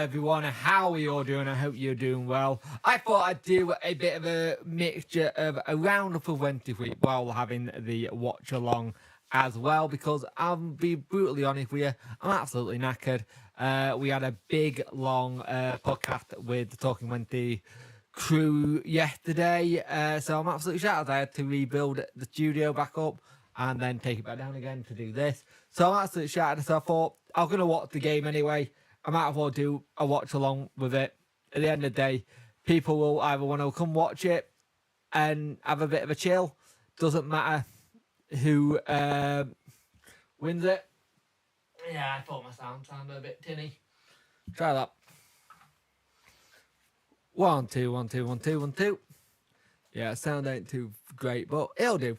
everyone, how are you all doing? I hope you're doing well. I thought I'd do a bit of a mixture of a roundup of Wednesday week while having the watch along as well, because I'll be brutally honest with you, I'm absolutely knackered. We had a big long podcast with the Talking Wednesday crew yesterday, so I'm absolutely shattered. I had to rebuild the studio back up and then take it back down again to do this. So I'm absolutely shattered. So I thought I'm going to watch the game anyway. I might as well do a watch along with it. At the end of the day, people will either want to come watch it and have a bit of a chill. Doesn't matter who wins it. Yeah, I thought my sound sounded a bit tinny. Try that. 1 2 1 2 1 2 1 2. Yeah, sound ain't too great, but it'll do.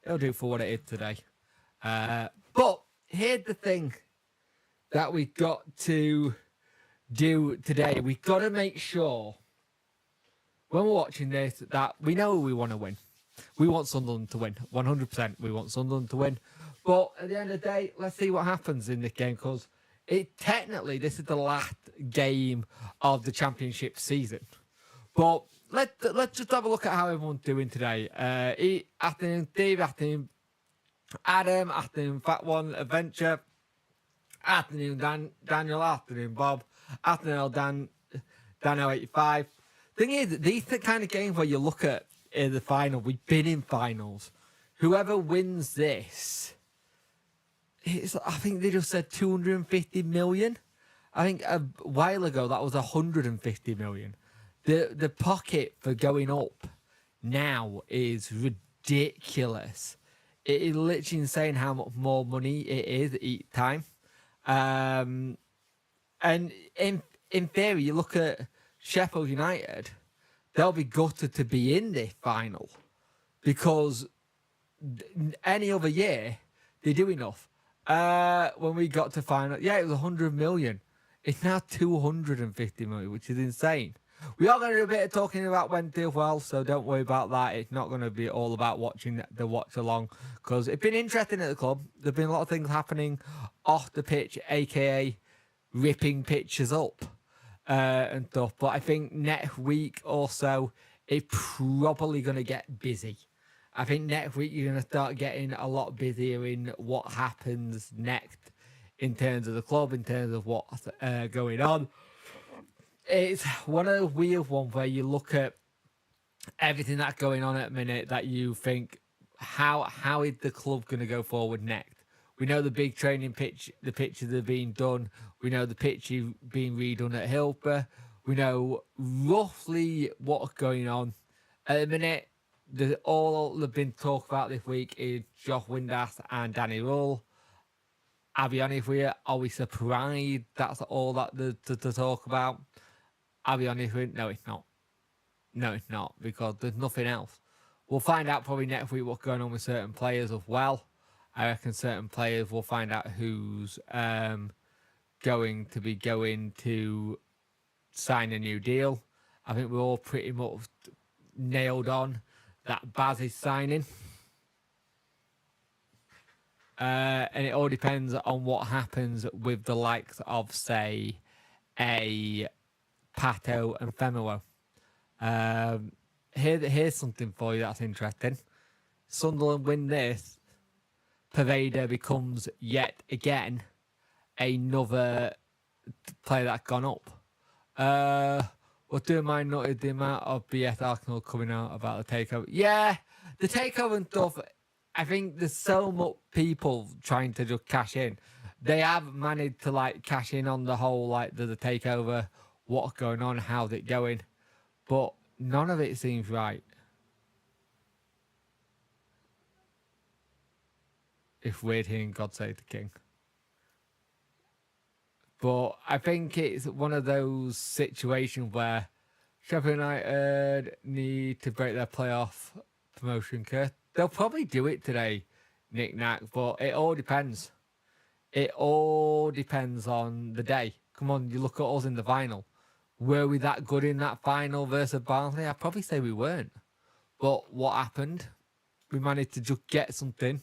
It'll do for what it is today. But here's the thing that we got to do today. We've got to make sure when we're watching this that we know we want to win. We want Sunderland to win. 100% we want Sunderland to win. But at the end of the day, let's see what happens in this game, because technically this is the last game of the championship season. But let's just have a look at how everyone's doing today. Afternoon Steve, afternoon Adam, afternoon Fat One Adventure, afternoon Daniel, afternoon Bob, afternoon Dan085. Thing is, these are the kind of games where you look at in the final. We've been in finals. Whoever wins this, I think they just said 250 million. I think a while ago that was 150 million. The pocket for going up now is ridiculous. It is literally insane how much more money it is each time. And in theory, you look at Sheffield United, they'll be gutted to be in this final, because any other year they do enough. When we got to final, yeah, it was 100 million. It's now 250 million, which is insane. We are going to do a bit of talking about Wednesday as well, so don't worry about that. It's not going to be all about watching the watch along, because it's been interesting at the club. There have been a lot of things happening off the pitch, aka ripping pitches up and stuff. But I think next week also it's probably going to get busy. I think next week you're going to start getting a lot busier in what happens next in terms of the club, in terms of what's going on. It's one of the weird ones where you look at everything that's going on at the minute that you think, how is the club going to go forward next? We know the big training pitch, the pitches are being done. We know the pitch is being redone at Hillsborough. We know roughly what's going on. At the minute, all that's been talked about this week is Josh Windass and Danny Rule. I'll be honest with you, are we surprised that's all that to talk about? I'll be honest with you, no, it's not. No, it's not, because there's nothing else. We'll find out probably next week what's going on with certain players as well. I reckon certain players, we'll find out who's going to be going to sign a new deal. I think we're all pretty much nailed on that Baz is signing. And it all depends on what happens with the likes of, say, a Pato and Femelo. Here's something for you that's interesting. Sunderland win this, Pervada becomes yet again another player that's gone up. What do I notice the amount of BS Arsenal coming out about the takeover? Yeah, the takeover and stuff. I think there's so much people trying to just cash in. They have managed to cash in on the whole the takeover, what's going on, how's it going, but none of it seems right. It's weird hearing God Save the King. But I think it's one of those situations where Sheffield United need to break their playoff promotion curse. They'll probably do it today, Knack, but it all depends. It all depends on the day. Come on, you look at us in the final. Were we that good in that final versus Barnsley? I'd probably say we weren't. But what happened? We managed to just get something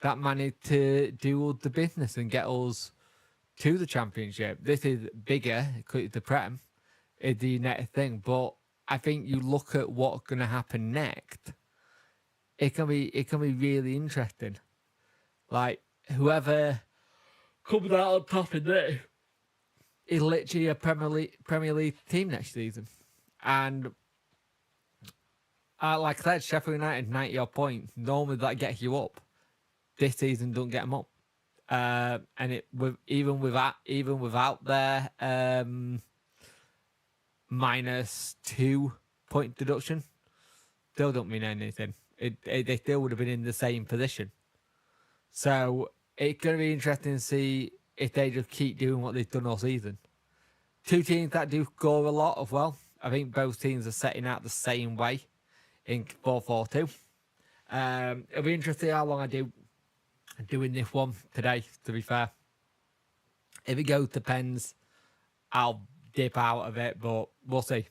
that managed to do the business and get us to the Championship. This is bigger, because the Prem is the next thing, but I think you look at what's going to happen next, it can be really interesting. Like, whoever comes out on top in this is literally a Premier League team next season. And like I said, Sheffield United 90-odd points. Normally that gets you up. This season don't get them up. And it even without their -2 point deduction, still don't mean anything. They still would have been in the same position. So it's going to be interesting to see if they just keep doing what they've done all season. Two teams that do score a lot as well. I think both teams are setting out the same way in 4-4-2. It'll be interesting how long I do doing this one today, to be fair. If it goes to pens, I'll dip out of it, but we'll see.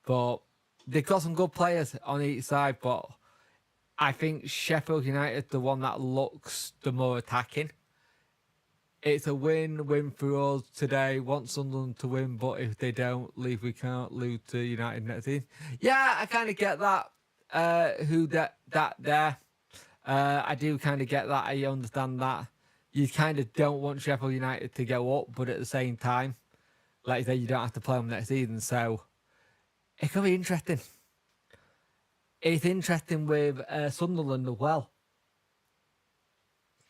But they've got some good players on each side, but I think Sheffield United, the one that looks the more attacking. It's a win for us today. Want Sunderland to win, but if they don't leave, we can't lose to United next season. Yeah, I kind of get that. There. I do kind of get that. I understand that. You kind of don't want Sheffield United to go up, but at the same time, like I say, you don't have to play them next season. So it could be interesting. It's interesting with Sunderland as well.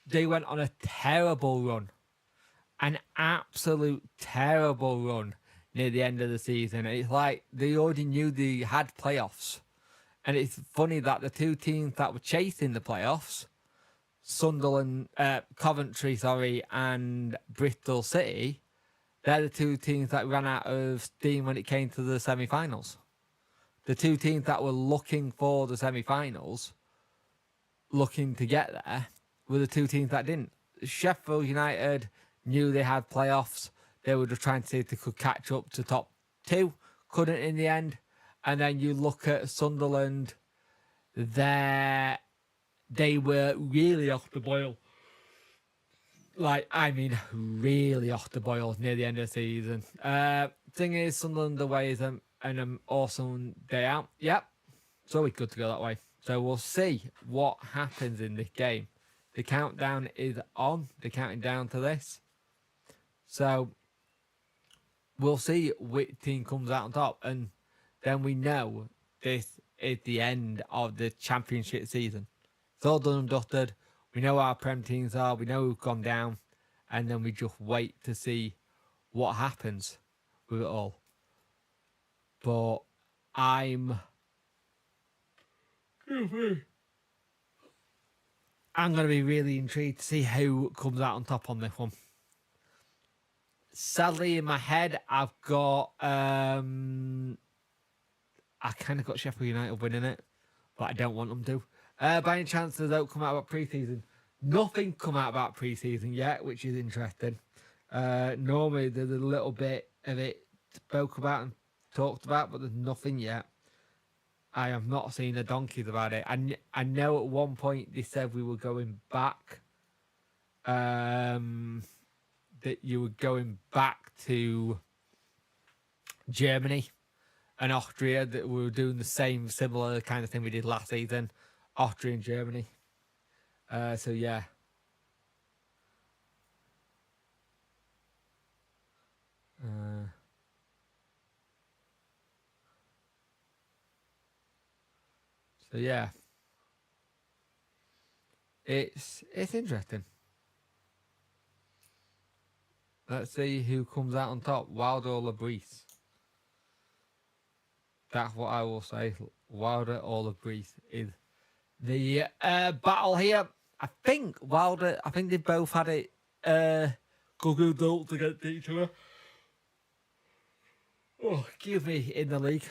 They went on a terrible run. An absolute terrible run near the end of the season. It's like they already knew they had playoffs. And it's funny that the two teams that were chasing the playoffs, Coventry, and Bristol City, they're the two teams that ran out of steam when it came to the semi-finals. The two teams that were looking for the semi-finals, looking to get there, were the two teams that didn't. Sheffield United knew they had playoffs. They were just trying to see if they could catch up to top two. Couldn't in the end. And then you look at Sunderland, they were really off the boil. Like, I mean, really off the boil near the end of the season. Thing is, Sunderland away is an awesome day out. Yep, it's always good to go that way. So we'll see what happens in this game. The countdown is on. They're counting down to this. So we'll see which team comes out on top. And then we know this is the end of the championship season. It's all done and dusted. We know our Prem teams are. We know who've gone down. And then we just wait to see what happens with it all. But I'm going to be really intrigued to see who comes out on top on this one. Sadly, in my head, I've got... I kind of got Sheffield United winning it, but I don't want them to. By any chance, they don't come out about pre-season. Nothing come out about pre-season yet, which is interesting. Normally, there's a little bit of it spoke about and talked about, but there's nothing yet. I have not seen the donkeys about it. I know at one point they said we were going back. That you were going back to Germany and Austria, that we were doing the similar kind of thing we did last season. Austria and Germany. So yeah. So yeah. It's interesting. Let's see who comes out on top. Wilder or Lebreeze. That's what I will say. Wilder or Lebreeze is the battle here. I think they both had it good results against each other. Oh, excuse me, in the league.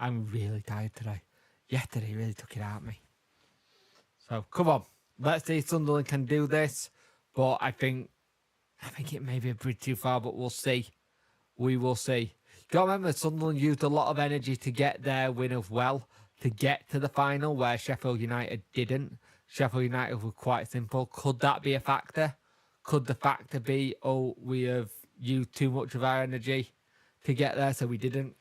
I'm really tired today. Yesterday really took it out of me. So, come on. Let's see if Sunderland can do this. But I think it may be a bit too far, but we'll see. We will see. You got to remember, Sunderland used a lot of energy to get their win as well, to get to the final, where Sheffield United didn't. Sheffield United were quite simple. Could that be a factor? could the factor be, oh, we have used too much of our energy to get there, so we didn't?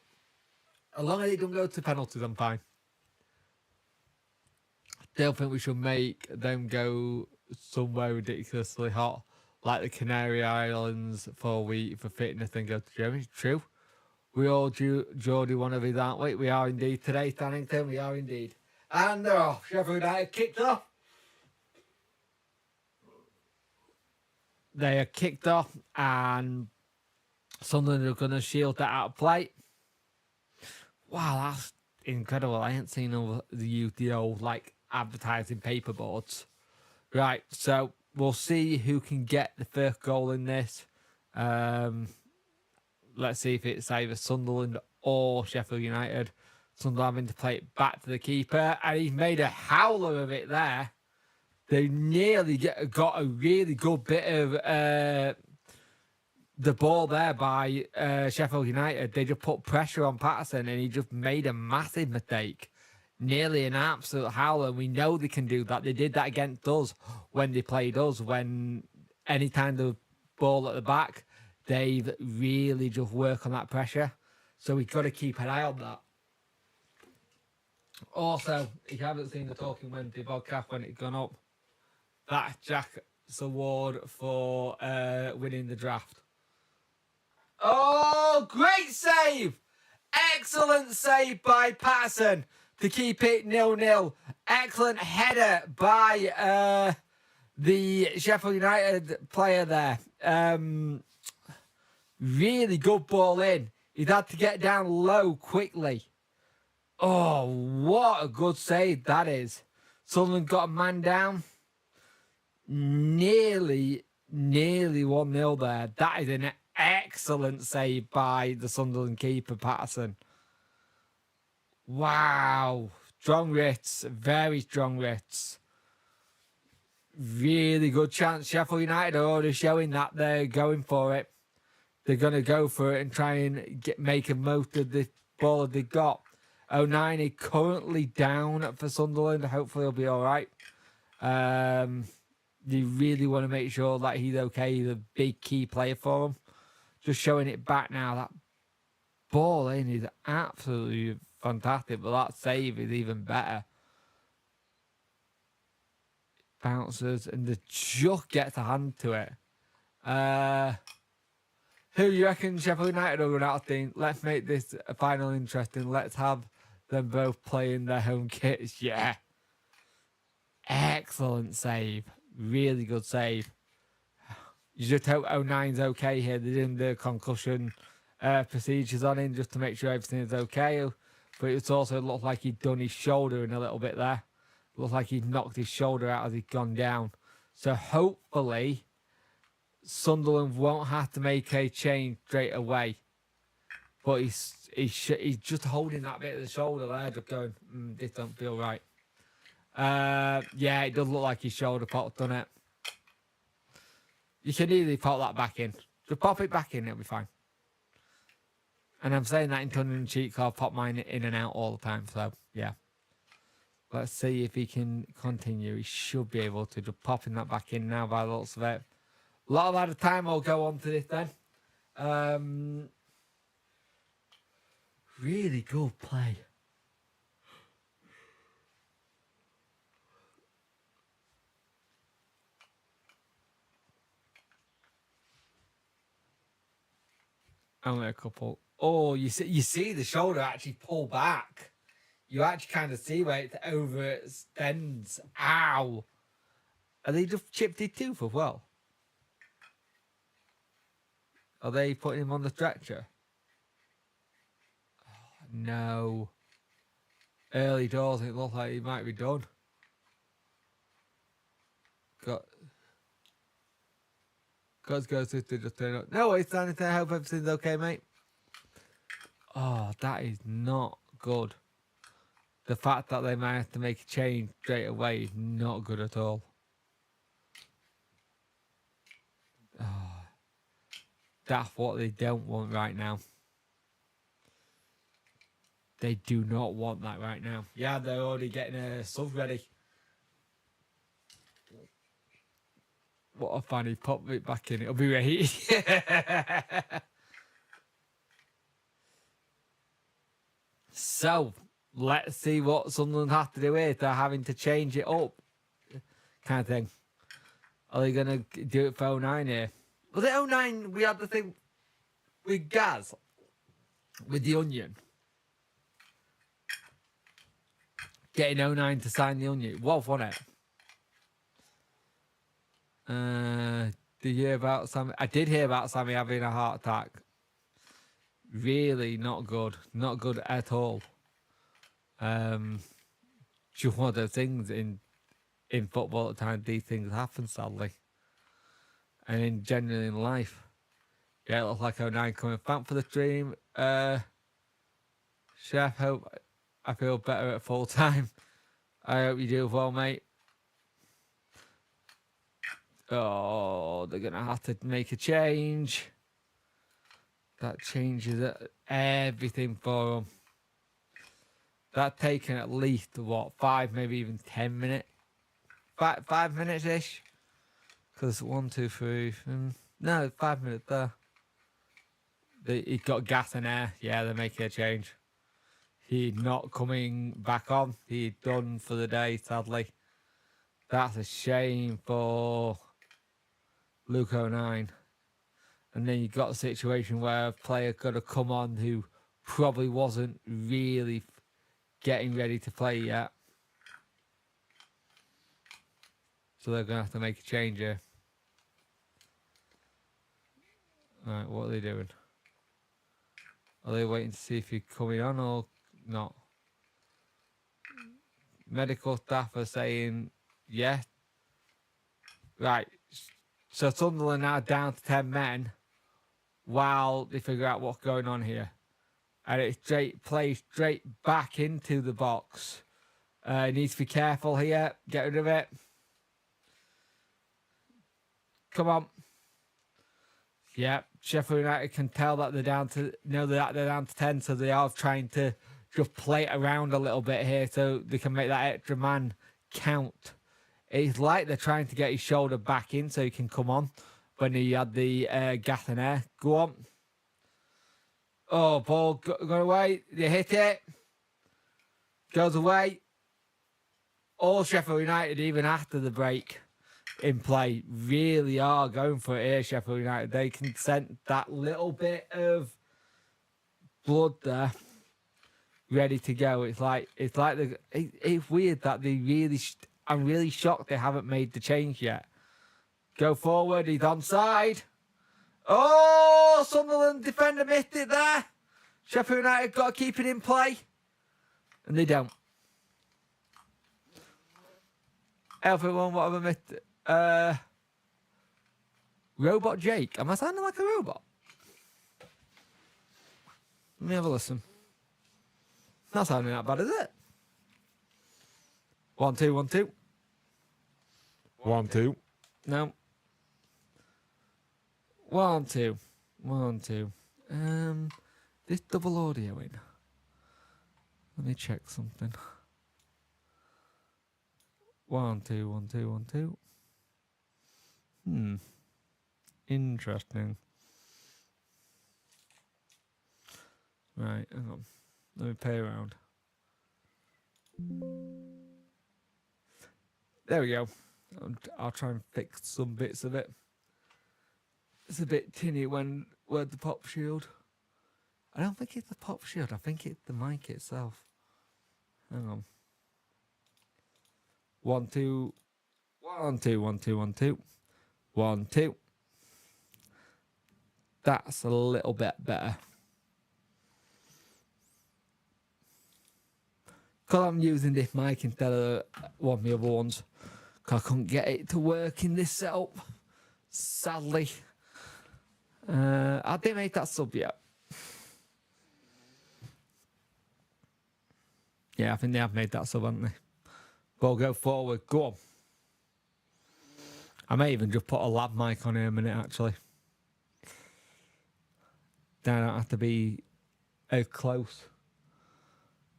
As long as it don't go to penalties, I'm fine. Don't think we should make them go somewhere ridiculously hot, like the Canary Islands, for fitness and go to Germany. True. We all Geordie wannabes, aren't we? We are indeed today, Tannington. We are indeed. And they're off. Sheffield United kicked off. They are kicked off, and Sunderland are going to shield that out of play. Wow, that's incredible. I ain't seen all the old like advertising paperboards. Right, so we'll see who can get the first goal in this. Let's see if it's either Sunderland or Sheffield United. Sunderland having to play it back to the keeper, and he's made a howler of it there. They nearly got a really good bit of the ball there by Sheffield United. They just put pressure on Patterson, and he just made a massive mistake. Nearly an absolute howler. We know they can do that. They did that against us when they played us. When any kind of ball at the back, they've really just work on that pressure. So we've got to keep an eye on that. Also, if you haven't seen the Talking Wednesday podcast when it's gone up, that's Jack's award for winning the draft. Oh, great save! Excellent save by Patterson to keep it 0-0. Excellent header by the Sheffield United player there. Really good ball in. He'd had to get down low quickly. Oh, what a good save that is. Sunderland got a man down. Nearly 1-0 there. That is an excellent save by the Sunderland keeper, Patterson. Wow. Strong wrists. Very strong wrists. Really good chance. Sheffield United are already showing that they're going for it. They're going to go for it and try and make a most of the ball that they've got. 09 is currently down for Sunderland. Hopefully he'll be all right. They really want to make sure that he's okay. He's a big key player for them. Just showing it back now. That ball in is absolutely fantastic, but that save is even better. Bounces and the just gets a hand to it. Who you reckon Sheffield United will run out of team? Let's make this a final interesting. Let's have them both playing their home kits. Yeah. Excellent save. Really good save. You just hope 09's okay here. They're doing the concussion procedures on him just to make sure everything is okay. But it also looked like he'd done his shoulder in a little bit there. Looked like he'd knocked his shoulder out as he'd gone down. So hopefully Sunderland won't have to make a change straight away. But he's just holding that bit of the shoulder there, just going, this don't feel right. Yeah, it does look like his shoulder popped, doesn't it? You can easily pop that back in. Just pop it back in, it'll be fine. And I'm saying that in tongue-in-cheek, I'll pop mine in and out all the time, so yeah. Let's see if he can continue. He should be able to. Just popping that back in now by the looks of it. A lot of added time will go on to this then. Really good play. Only a couple. Oh, you see the shoulder actually pull back. You actually kind of see where it overextends. Ow. Are they just chipped his tooth as well? Are they putting him on the stretcher? Oh, no. Early doors, it looks like he might be done. Got to go to just turn up. No, it's standing there. I hope everything's okay, mate. Oh, that is not good. The fact that they might have to make a change straight away is not good at all. Oh, that's what they don't want right now. They do not want that right now. Yeah, they're already getting a sub ready. What a funny pop it back in. It'll be ready. So, let's see what Sunderland have to do here. They're having to change it up. Kind of thing. Are they going to do it for 09 here? Was it 09 we had the thing with Gaz? With the Onion? Getting 09 to sign the Onion. Wasn't it? Did you hear about Sammy? I did hear about Sammy having a heart attack. Really not good. Not good at all. Just one of those things in football at times. These things happen, sadly. And generally in life. Yeah, it looks like 09 coming. Thanks for the stream. Chef, hope I feel better at full time. I hope you do well, mate. Oh, they're going to have to make a change. That changes everything for them. That's taken at least, what, 5, maybe even 10 minutes? 5 minutes-ish? Because 1, 2, 3... no, 5 minutes there. He's got gas and air. Yeah, they're making a change. He's not coming back on. He's done for the day, sadly. That's a shame for Luke 09. And then you've got a situation where a player could have come on who probably wasn't really getting ready to play yet. So they're going to have to make a change here. Alright, what are they doing? Are they waiting to see if he's coming on or not? Medical staff are saying yes. Right. So Sunderland now down to 10 men while they figure out what's going on here. And it's plays straight back into the box. Needs to be careful here. Get rid of it. Come on. Yeah, Sheffield United can tell that they're down to that they're down to 10, so they are trying to just play it around a little bit here so they can make that extra man count. It's like they're trying to get his shoulder back in so he can come on when he had the gas and air. Go on. Oh, ball going away. They hit it. Goes away. All Sheffield United, even after the break in play, really are going for it here, Sheffield United. They can sense that little bit of blood there, ready to go. It's weird that they really. I'm really shocked they haven't made the change yet. Go forward. He's onside. Oh, Sunderland defender missed it there. Sheffield United got to keep it in play, and they don't. Everyone, what have I missed? Robot Jake. Am I sounding like a robot? Let me have a listen. Not sounding that bad, is it? 1, 2, 1, 2. 1, 2. No. 1, 2. 1, 2. This double audio in. Let me check something. 1, 2, 1, 2, 1, 2. Interesting. Right, hang on. Let me play around. There we go. I'll try and fix some bits of it. It's a bit tinny when the pop shield. I don't think it's the pop shield. I think it's the mic itself. Hang on. 1, 2. 1, 2, 1, 2, 1, 2. 1, 2. That's a little bit better. Because I'm using this mic instead of one of the other ones. Because I couldn't get it to work in this setup. Sadly. I didn't make that sub yet. Yeah, I think they have made that sub, haven't they? We'll go forward. Go on. I may even just put a lab mic on here a minute, actually. Then I don't have to be as close.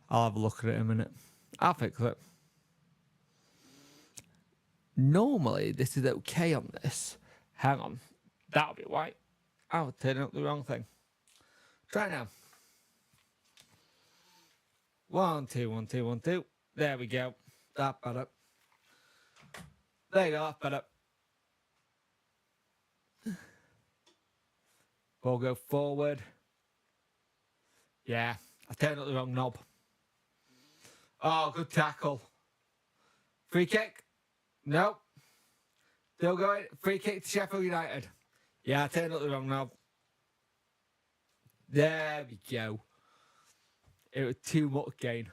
I'll have a look at it in a minute. I'll fix it. Normally, this is okay on this. Hang on. That'll be white. I'll turn up the wrong thing. Try now. 1, 2, 1, 2, 1, 2. There we go. That better. There you go. That's better. Ball go forward. Yeah. I turned up the wrong knob. Oh, good tackle. Free kick. Nope. Still going. Free kick to Sheffield United. Yeah, I turned up the wrong knob. There we go. It was too much gain.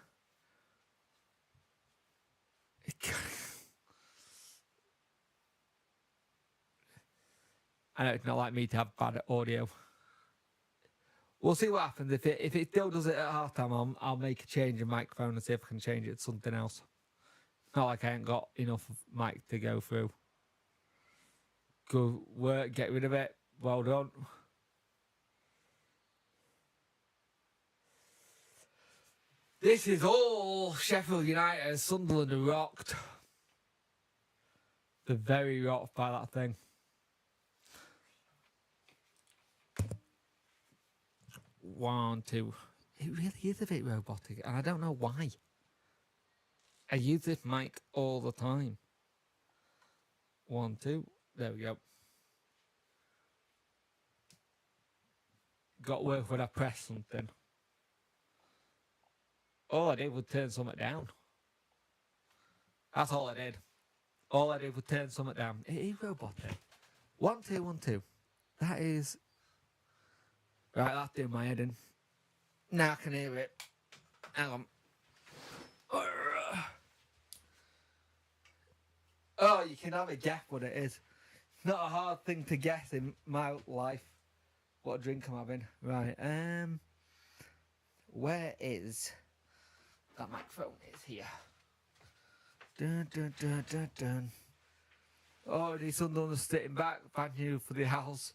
I know it's not like me to have bad audio. We'll see what happens. If it still does it at halftime, I'll make a change in microphone and see if I can change it to something else. Not like I ain't got enough mic to go through. Good work, get rid of it. Well done. This is all Sheffield United. Sunderland are rocked. They're very rocked by that thing. One, two. It really is a bit robotic, and I don't know why. I use this mic all the time. 1, 2. There we go. Got work when I press something. All I did was turn something down. That's all I did. All I did was turn something down. It is robotic. 1, 2, 1, 2. That is... Right, that's doing my head in. Now I can hear it. Hang on. Oh, you can have a guess what it is. Not a hard thing to guess in my life. What drink I'm having. Right, where is... That microphone is here. Dun, dun, dun, dun, dun. Already Sunderland sitting back. Thank you for the house.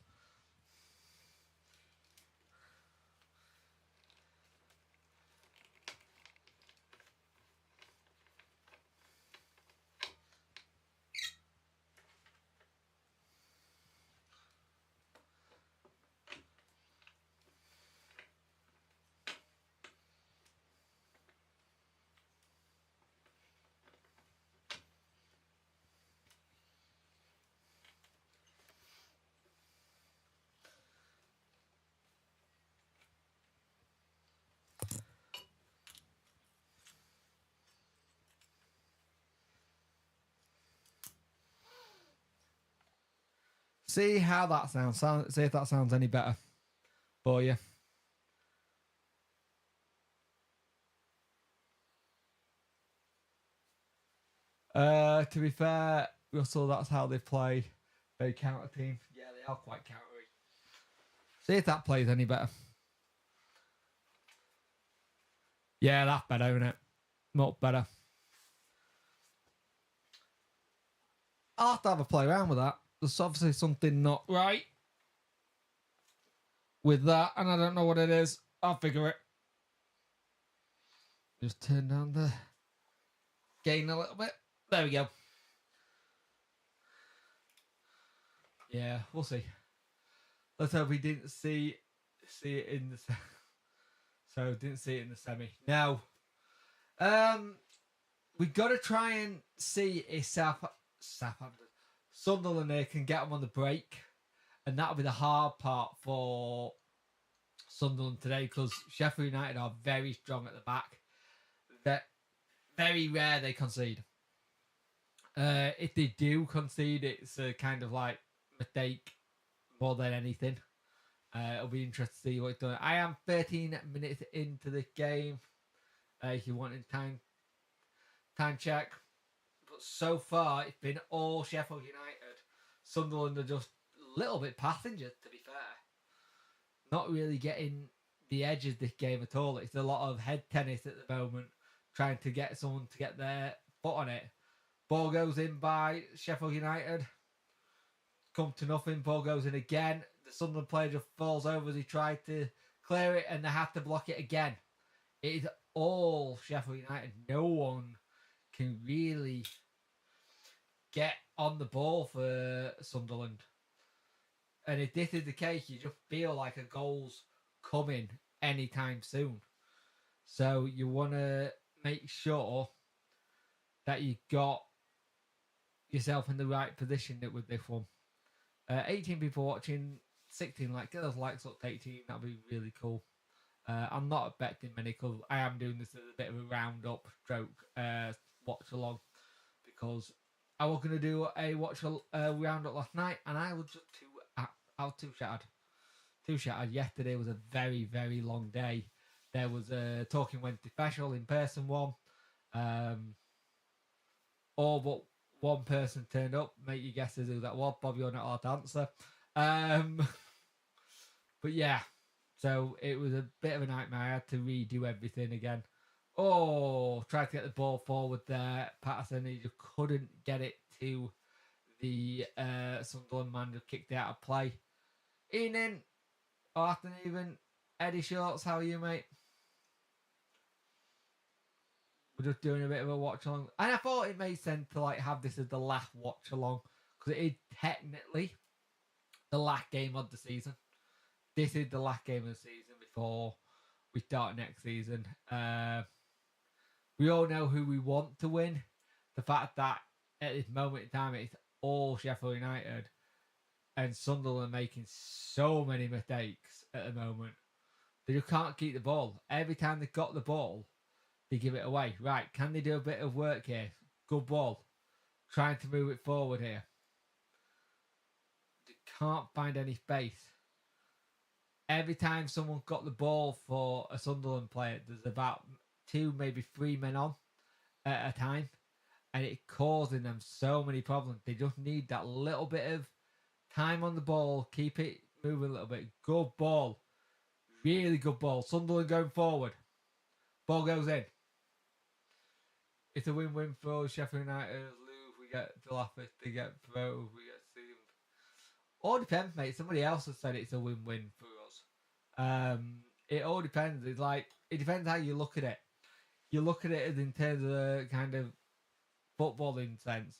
See how that sounds. See if that sounds any better for you. To be fair, Russell, that's how they play. They counter team. Yeah, they are quite countery. See if that plays any better. Yeah, that's better, isn't it? Much better. I'll have to have a play around with that. There's obviously something not right with that, and I don't know what it is. I'll figure it. Just turn down the gain a little bit. There we go. Yeah, we'll see. Let's hope we didn't see it in the didn't see it in the semi. Now, we got to try and see if Southampton, Sunderland here can get them on the break, and that'll be the hard part for Sunderland today because Sheffield United are very strong at the back. That very rare they concede. If they do concede, it's a kind of like mistake more than anything. It'll be interesting to see what it's done. I am 13 minutes into the game. If you want time check. But so far, it's been all Sheffield United. Sunderland are just a little bit passengers, to be fair. Not really getting the edge of this game at all. It's a lot of head tennis at the moment, trying to get someone to get their foot on it. Ball goes in by Sheffield United. Come to nothing. Ball goes in again. The Sunderland player just falls over as he tried to clear it, and they have to block it again. It is all Sheffield United. No one can really get on the ball for Sunderland. And if this is the case, you just feel like a goal's coming anytime soon. So you want to make sure that you got yourself in the right position with this one. 18 people watching, 16 likes. Get those likes up to 18. That'd be really cool. I'm not expecting many because I am doing this as a bit of a round-up stroke watch along, because I was going to do a watch round-up last night and I was just too shattered. Too shattered. Yesterday was a very, very long day. There was a Talking Wednesday special in-person one. All but one person turned up. Make your guesses who that was. Bob, you're not allowed to answer. But yeah, so it was a bit of a nightmare. I had to redo everything again. Oh, tried to get the ball forward there. Patterson, he just couldn't get it to the Sunderland man, just kicked it out of play. Evening, or afternoon even. Eddie Shorts, how are you, mate? We're just doing a bit of a watch along, and I thought it made sense to like have this as the last watch along, because it is technically the last game of the season. This is the last game of the season before we start next season. We all know who we want to win. The fact that at this moment in time it's all Sheffield United, and Sunderland making so many mistakes at the moment. They just can't keep the ball. Every time they've got the ball, they give it away. Right, can they do a bit of work here? Good ball. Trying to move it forward here. They can't find any space. Every time someone got the ball for a Sunderland player, there's about 2, maybe 3 men on at a time. And it's causing them so many problems. They just need that little bit of time on the ball. Keep it moving a little bit. Good ball. Really good ball. Sunderland going forward. Ball goes in. It's a win-win for Sheffield United. Lose, we get to laugh if they get promoted. We get to see them. All depends, mate. Somebody else has said it's a win-win for us. It all depends. It's like, it depends how you look at it. You look at it as in terms of the kind of footballing sense.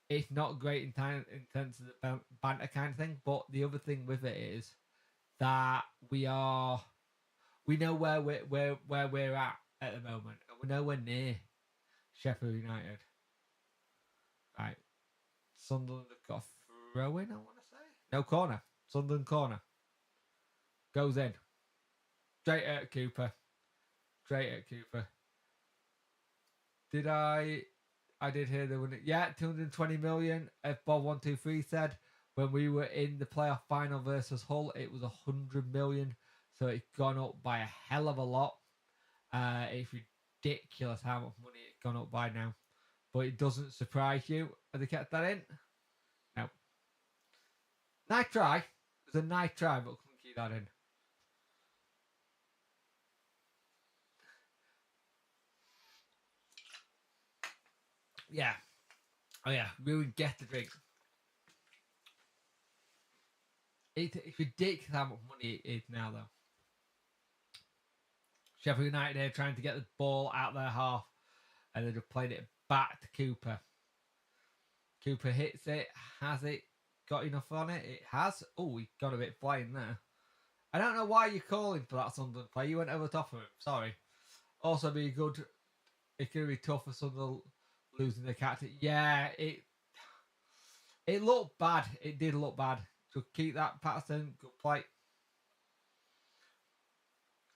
It's not great in terms of the banter kind of thing. But the other thing with it is that we know where we're at the moment, and we're nowhere near Sheffield United. Right. Sunderland have got a throw in, I want to say. No, corner. Sunderland corner. Goes in. Straight at Cooper. I did hear they won it. Yeah, 220 million. If Bob123 said when we were in the playoff final versus Hull, it was 100 million. So it's gone up by a hell of a lot. It's ridiculous how much money it's gone up by now. But it doesn't surprise you. Have they kept that in? No. Nice try. It was a nice try, but couldn't keep that in. Yeah. Oh yeah, we would get the drink. It's ridiculous how much money it is now, though. Sheffield United here trying to get the ball out their half, and they just played it back to Cooper. Cooper hits it. Has it got enough on it? It has. Oh, he got a bit flying there. I don't know why you're calling for that Sunderland play. You went over the top of him. Sorry. Also, be good. It's going to be tough for Sunderland losing the captain. Yeah, it looked bad. It did look bad. So keep that, Patterson. Good play.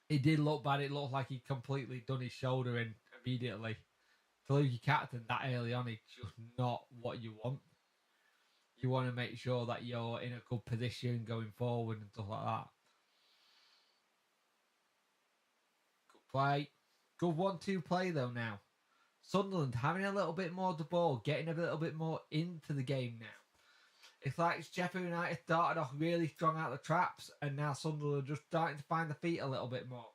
It did look bad. It looked like he completely done his shoulder in immediately. To lose your captain that early on, it's just not what you want. You want to make sure that you're in a good position going forward and stuff like that. Good play. Good 1-2 play though now. Sunderland having a little bit more of the ball, getting a little bit more into the game now. It's like Sheffield United started off really strong out the traps, and now Sunderland are just starting to find the feet a little bit more.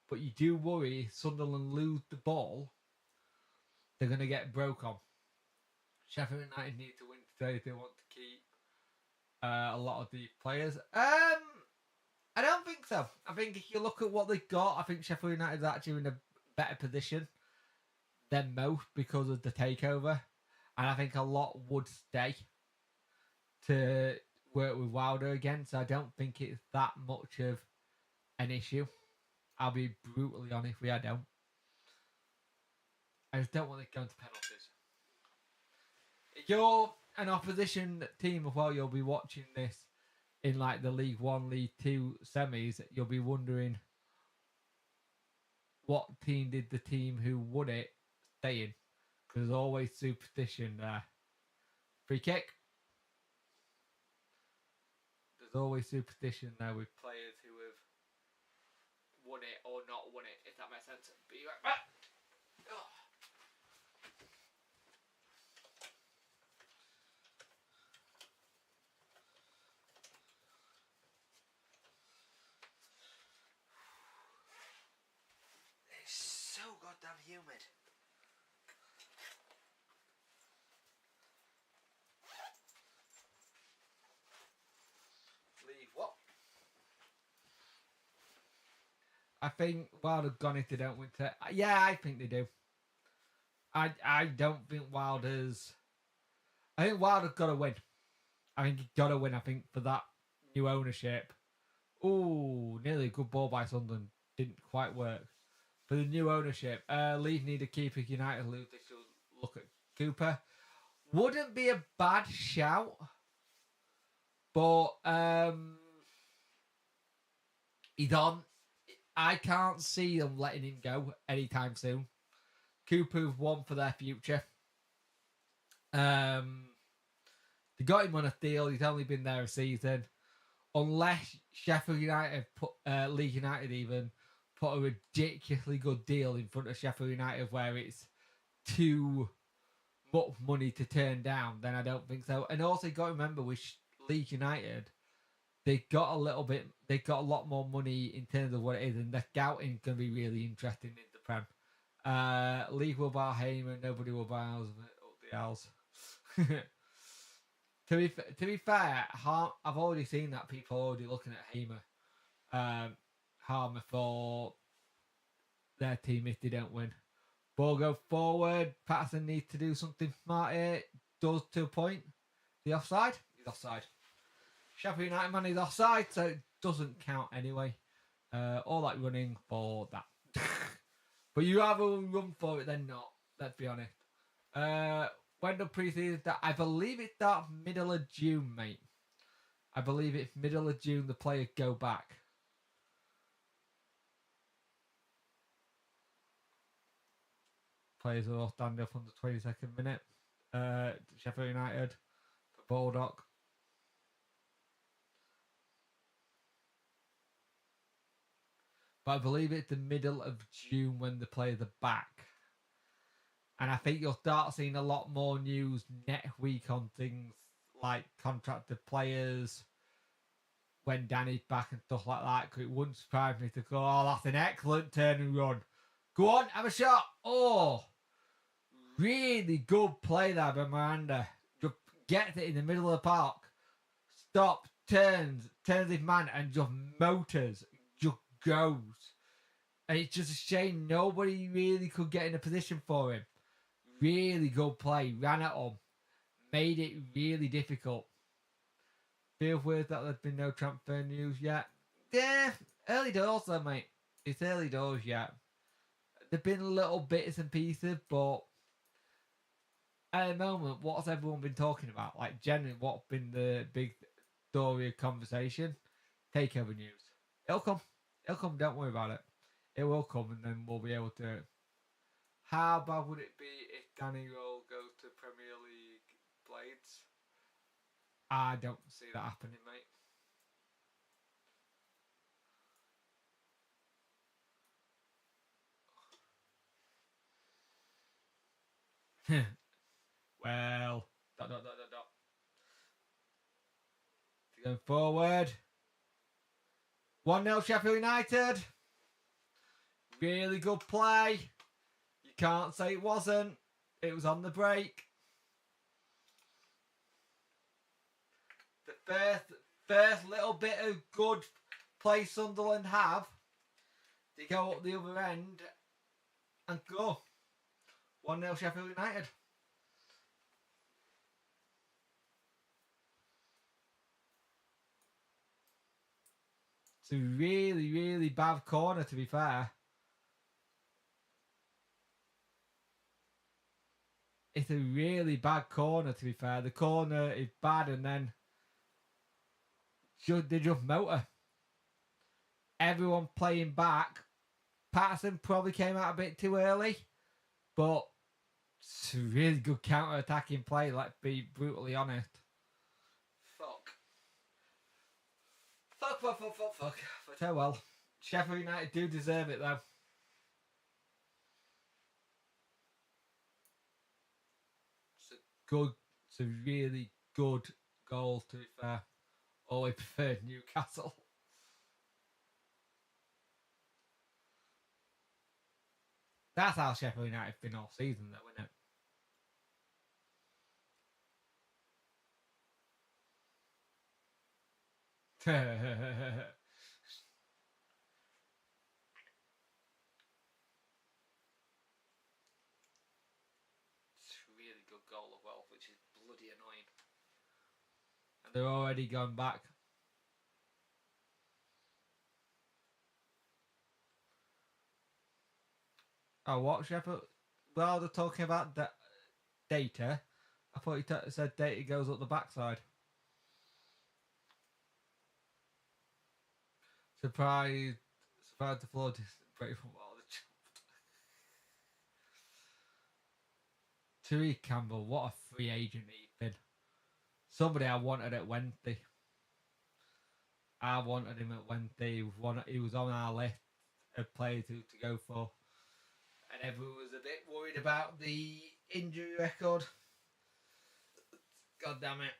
But you do worry if Sunderland lose the ball, they're going to get broke on. Sheffield United need to win today if they want to keep a lot of the players. I don't think so. I think if you look at what they've got, I think Sheffield United is actually in a better position than most because of the takeover. and I think a lot would stay to work with Wilder again. So I don't think it's that much of an issue. I'll be brutally honest with you, I don't. I just don't want it going to penalties. If you're an opposition team as well, you'll be watching this in like the League 1, League 2 semis. You'll be wondering what team did the team who won it stay in. Because there's always superstition there. Free kick. There's always superstition there with players who have won it or not won it, if that makes sense. Be right back. Oh. It's so goddamn humid. Leave what? I think Wilder gone if they don't win today. Yeah, I think they do. I don't think Wilder's. I think Wilder's got to win. I think he's got to win. I think for that new ownership. Ooh, nearly a good ball by Sunderland. Didn't quite work. For the new ownership, Leeds need a keeper. United lose. They should look at Cooper. Wouldn't be a bad shout, but he's on. I can't see them letting him go anytime soon. Cooper's one for their future. They got him on a deal. He's only been there a season. Unless Sheffield United put Leeds United even put a ridiculously good deal in front of Sheffield United where it's too much money to turn down, then I don't think so. And also, you got to remember with Leeds United, they got a lot more money in terms of what it is, and the scouting can be really interesting in the Prem. League will buy Heyman, nobody will buy the Owls. To be fair, I've already seen that people are already looking at Harmer for their team if they don't win. Ball go forward. Patterson needs to do something smart here. Does to a point. The offside? He's offside. Sheffield United man is offside, so it doesn't count anyway. All that running for that. But you have a run for it, then not. Let's be honest. When the pre-season start, I believe it starts middle of June, mate. I believe it's middle of June the players go back. Players will all stand up on the 22nd minute. Sheffield United for Baldock. But I believe it's the middle of June when the players are back. And I think you'll start seeing a lot more news next week on things like contracted players when Danny's back and stuff like that. Because it wouldn't surprise me to go, oh, that's an excellent turn and run. Go on, have a shot. Oh, really good play there by Miranda. Just gets it in the middle of the park. Stops, turns his man and just motors. Just goes. And it's just a shame nobody really could get in a position for him. Really good play. Ran at him. Made it really difficult. Feels weird that there's been no transfer news yet. Yeah, early doors though, mate. It's early doors yet. There've been little bits and pieces, but at the moment, what's everyone been talking about? Like, generally, what's been the big story of conversation? Takeover news. It'll come. It'll come. Don't worry about it. It will come, and then we'll be able to. How bad would it be if Danny Roll goes to Premier League Blades? I don't see that happening, mate. Well, dot. Going forward. 1-0 Sheffield United. Really good play. You can't say it wasn't. It was on the break. The first little bit of good play Sunderland have. They go up the other end and go. 1-0 Sheffield United. It's a really, really bad corner, to be fair. It's a really bad corner, to be fair. The corner is bad, and then they just motor. Everyone playing back. Patterson probably came out a bit too early, but it's a really good counter-attacking play, let's be brutally honest. Fuck. But oh well. Sheffield United do deserve it, though. It's a really good goal, to be fair. Oh, I preferred Newcastle. That's how Sheffield United have been all season, though, isn't it? It's a really good goal as well, which is bloody annoying. And they're already gone back. Oh, what, Sheffield? Well, they're talking about data. I thought you said data goes up the backside. Surprised the floor didn't break from all the jumped. Tariq Campbell, what a free agent he's been. Somebody I wanted at Wednesday. I wanted him at Wednesday. He was on our list of players to go for. And everyone was a bit worried about the injury record. God damn it.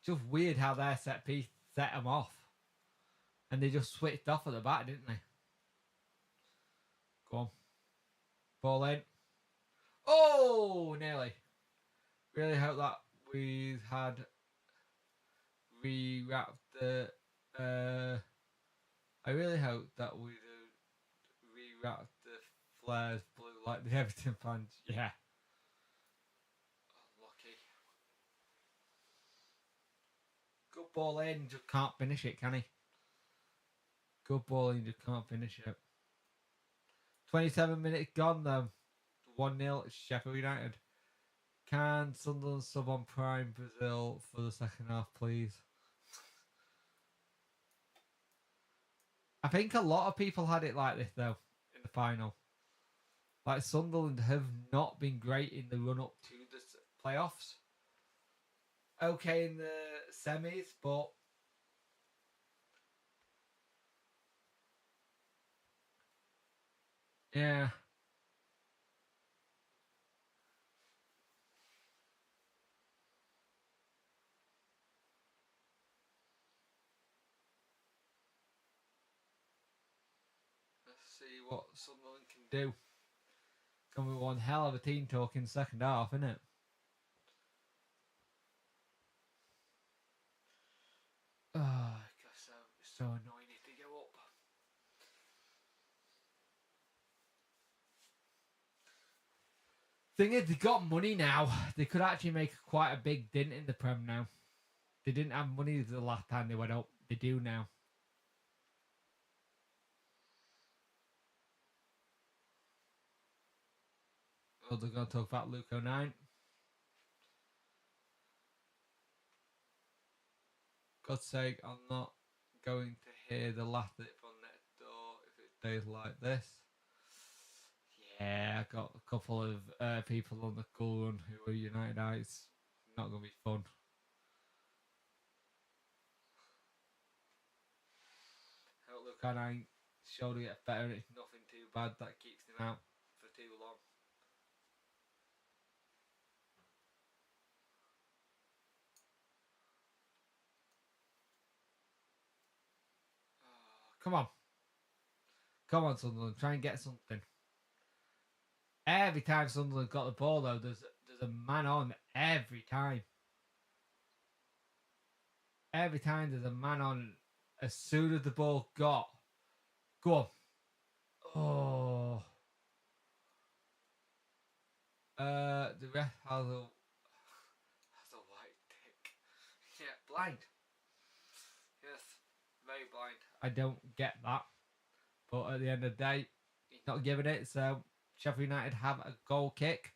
Just weird how their set piece set them off. And they just switched off at the back, didn't they? Go on. Ball in. Oh, nearly. Really hope that we've had rewrapped the... I really hope that we rewrapped the flares blue like the Everton fans. Yeah. Lucky. Good ball in, just can't finish it, can he? Good ball in, just can't finish it. 27 minutes gone though. 1-0 Sheffield United. Can Sunderland sub on Prime Brazil for the second half, please? I think a lot of people had it like this though in the final. Like Sunderland have not been great in the run up to the playoffs. Okay in the semis, but yeah. Let's see what Sunderland can do. Can be one hell of a team talk in second half, isn't it? Oh, it's so annoying if they go up. Thing is, they got money now. They could actually make quite a big dent in the Prem now. They didn't have money the last time they went up. They do now. Oh, they're going to talk about Luke 09. God's sake, I'm not going to hear the laugh at it from next door if it stays like this. Yeah, I got a couple of people on the school run who are United Eyes. Not going to be fun. Hope Luke 09 showed to get better and it's nothing too bad that keeps him out for too long. Come on. Come on, Sunderland. Try and get something. Every time Sunderland got the ball, though, there's a man on every time. Every time there's a man on as soon as the ball got. Go on. Oh. The ref has a white tick. Yeah, blind. Yes, very blind. I don't get that. But at the end of the day, he's not giving it. So Sheffield United have a goal kick.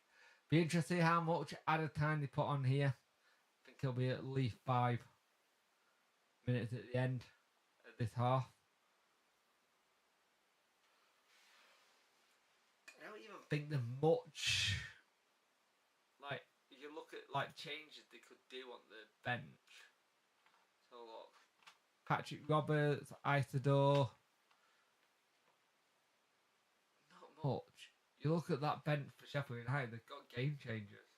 Be interesting how much added time they put on here. I think it'll be at least 5 minutes at the end of this half. I don't even think there's much. Like, you look at like changes they could do on the bench. So look, Patrick Roberts, Isidore. Not much. You look at that bench for Sheffield United, they've got game changers.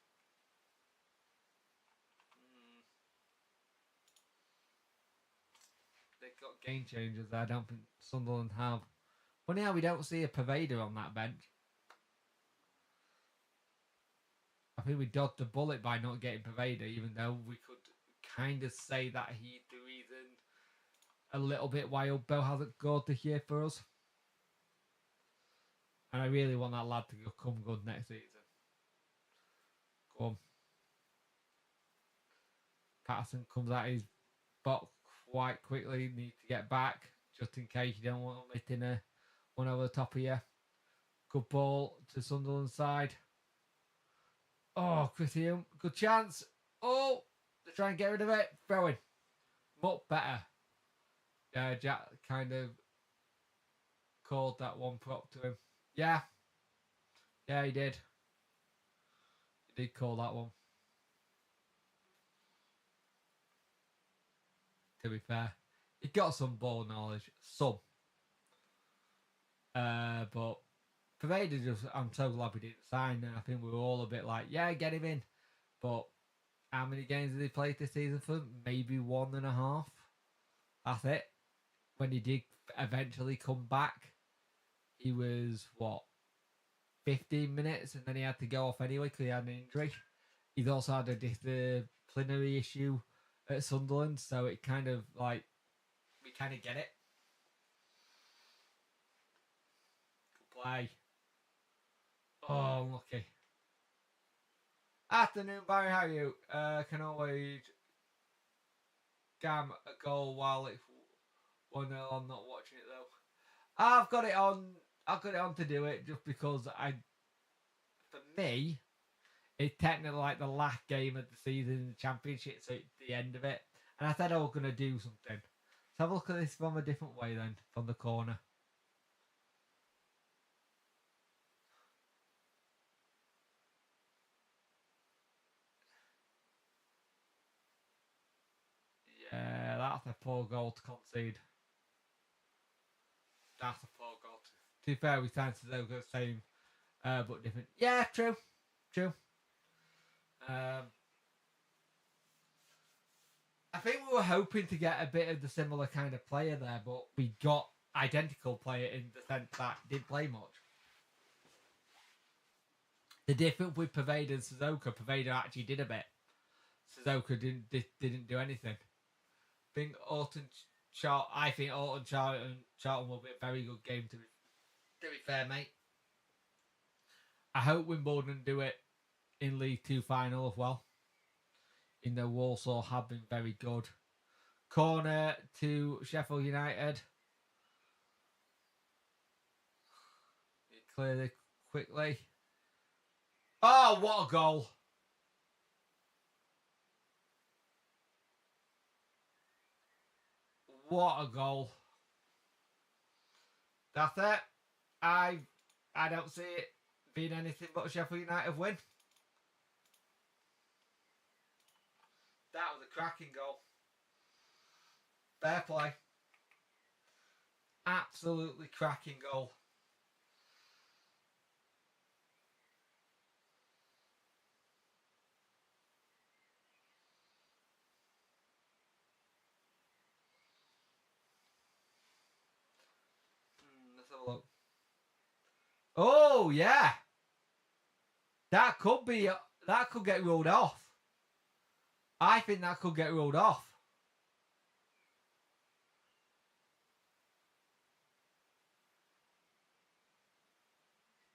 They've got game changers I don't think Sunderland have. Funny how we don't see a Pervader on that bench. I think we dodged the bullet by not getting Pervader, even though we could kind of say that he's the reason a little bit why Bell hasn't scored this year for us. And I really want that lad to come good next season. Go on. Patterson comes out his box quite quickly. Need to get back just in case you don't want him hitting one over the top of you. Good ball to Sunderland side. Oh, Chris Hume, good chance. Oh, they try and get rid of it. Throwing. Much better. Yeah, Jack kind of called that one prop to him. Yeah. Yeah, he did. He did call that one. To be fair. He got some ball knowledge. Some. But Pervader just, I'm so glad we didn't sign. And I think we were all a bit like, yeah, get him in. But how many games did he play this season for? Maybe 1.5. That's it. When he did eventually come back, he was, 15 minutes, and then he had to go off anyway because he had an injury. He's also had a disciplinary issue at Sunderland, so it kind of, we kind of get it. Good play. Oh, unlucky. Afternoon, Barry, how are you? Can always gam a goal while it's 1-0. I'm not watching it though. I've got it on to do it just because for me, it's technically like the last game of the season in the championship, so it's the end of it. And I said I was going to do something. Let's have a look at this from a different way then, from the corner. Yeah, that's a poor goal to concede. That's a poor goal. To be fair, we signed Suzuka same, but different. Yeah, true. I think we were hoping to get a bit of the similar kind of player there, but we got identical player in the sense that didn't play much. The difference with Pervader and Suzuka, Pervader actually did a bit. Suzuka didn't do anything. I think Alton Charlton will be a very good game to be fair, mate. I hope Wimbledon do it in League 2 final as well. In the Walsall have been very good. Corner to Sheffield United. Clear it quickly. Oh, what a goal! What a goal! That's it. I don't see it being anything but a Sheffield United win. That was a cracking goal. Fair play. Absolutely cracking goal. Let's have a look. Oh, yeah. That could get ruled off. I think that could get ruled off.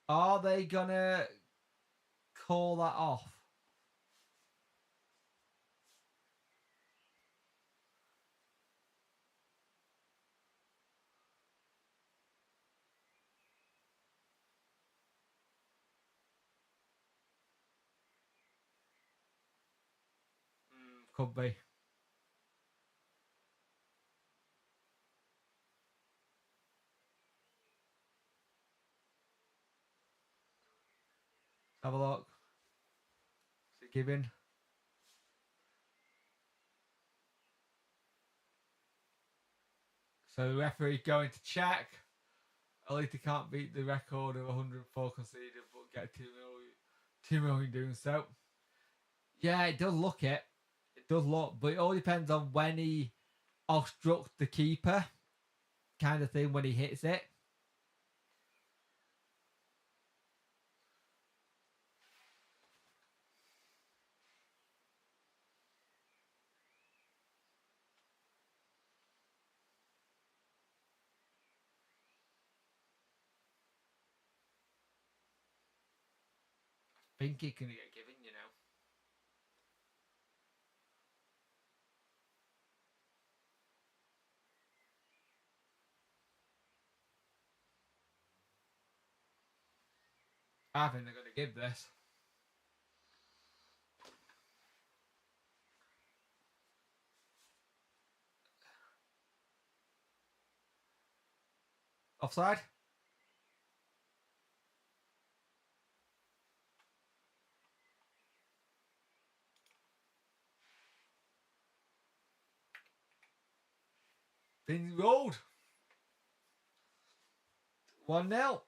Are they gonna call that off? Could be. Have a look. Is it giving? So the referee going to check. At least he can't beat the record of 104 conceded, but get 2 million doing so. Yeah, it does look it. It does look, but it all depends on when he obstructs the keeper, kind of thing, when he hits it. I think he can get given, you know. I think they're going to give this. Offside? Been rolled. 1-0.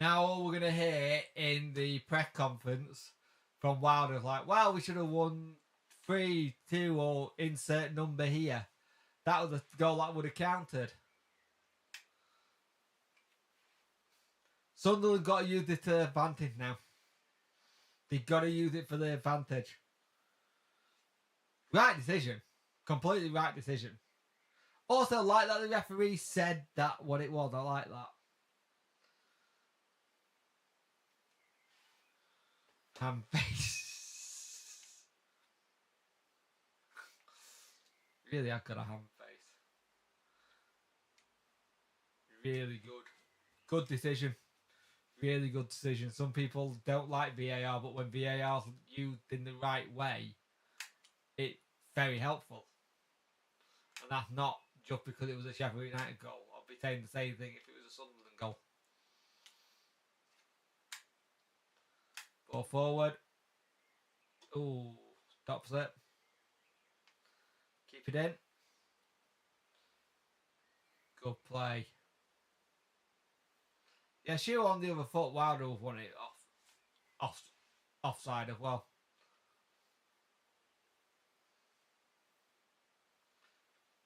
Now all we're going to hear in the press conference from Wilder is like, well, we should have won 3-2 or insert number here. That was a goal that would have counted. Sunderland got to use it to advantage now. They've got to use it for the advantage. Right decision. Completely right decision. Also, I like that the referee said that what it was. I like that. Hand face. Really, I've got a hand face. Really good. Good decision. Really good decision. Some people don't like VAR, but when VAR's used in the right way, it's very helpful. And that's not just because it was a Sheffield United goal. I'll be saying the same thing if it was a Sunderland goal. Ball forward. Ooh, stops it. Keep it in. Good play. Yeah, Shearer on the other foot. Wilder was won it offside as well.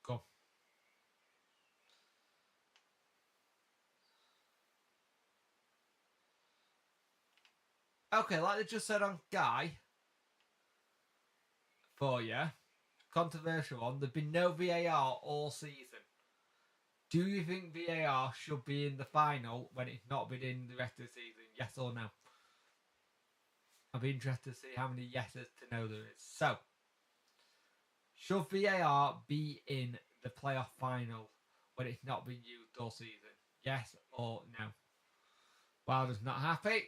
Go. Okay, like they just said on Guy, for you, controversial one, there's been no VAR all season. Do you think VAR should be in the final when it's not been in the rest of the season? Yes or no? I'd be interested to see how many yeses to no there is. So, should VAR be in the playoff final when it's not been used all season? Yes or no? Wilder's not happy.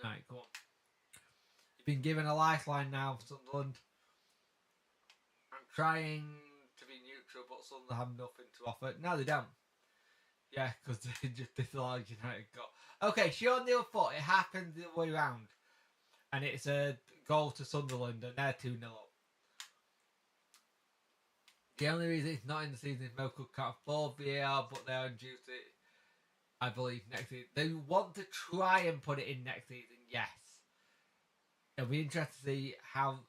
Right, go on. You've been given a lifeline now, Sunderland. I'm trying to be neutral, but Sunderland have nothing to offer. No, they don't. Yeah, because they just disallowed United goal. Okay, Sean Neil foot. It happened the other way around. And it's a goal to Sunderland, and they're 2-0 up. The only reason it's not in the season is Moco can't afford VAR, but they're due to, I believe, next season. They want to try and put it in next season, yes. It'll be interesting to see how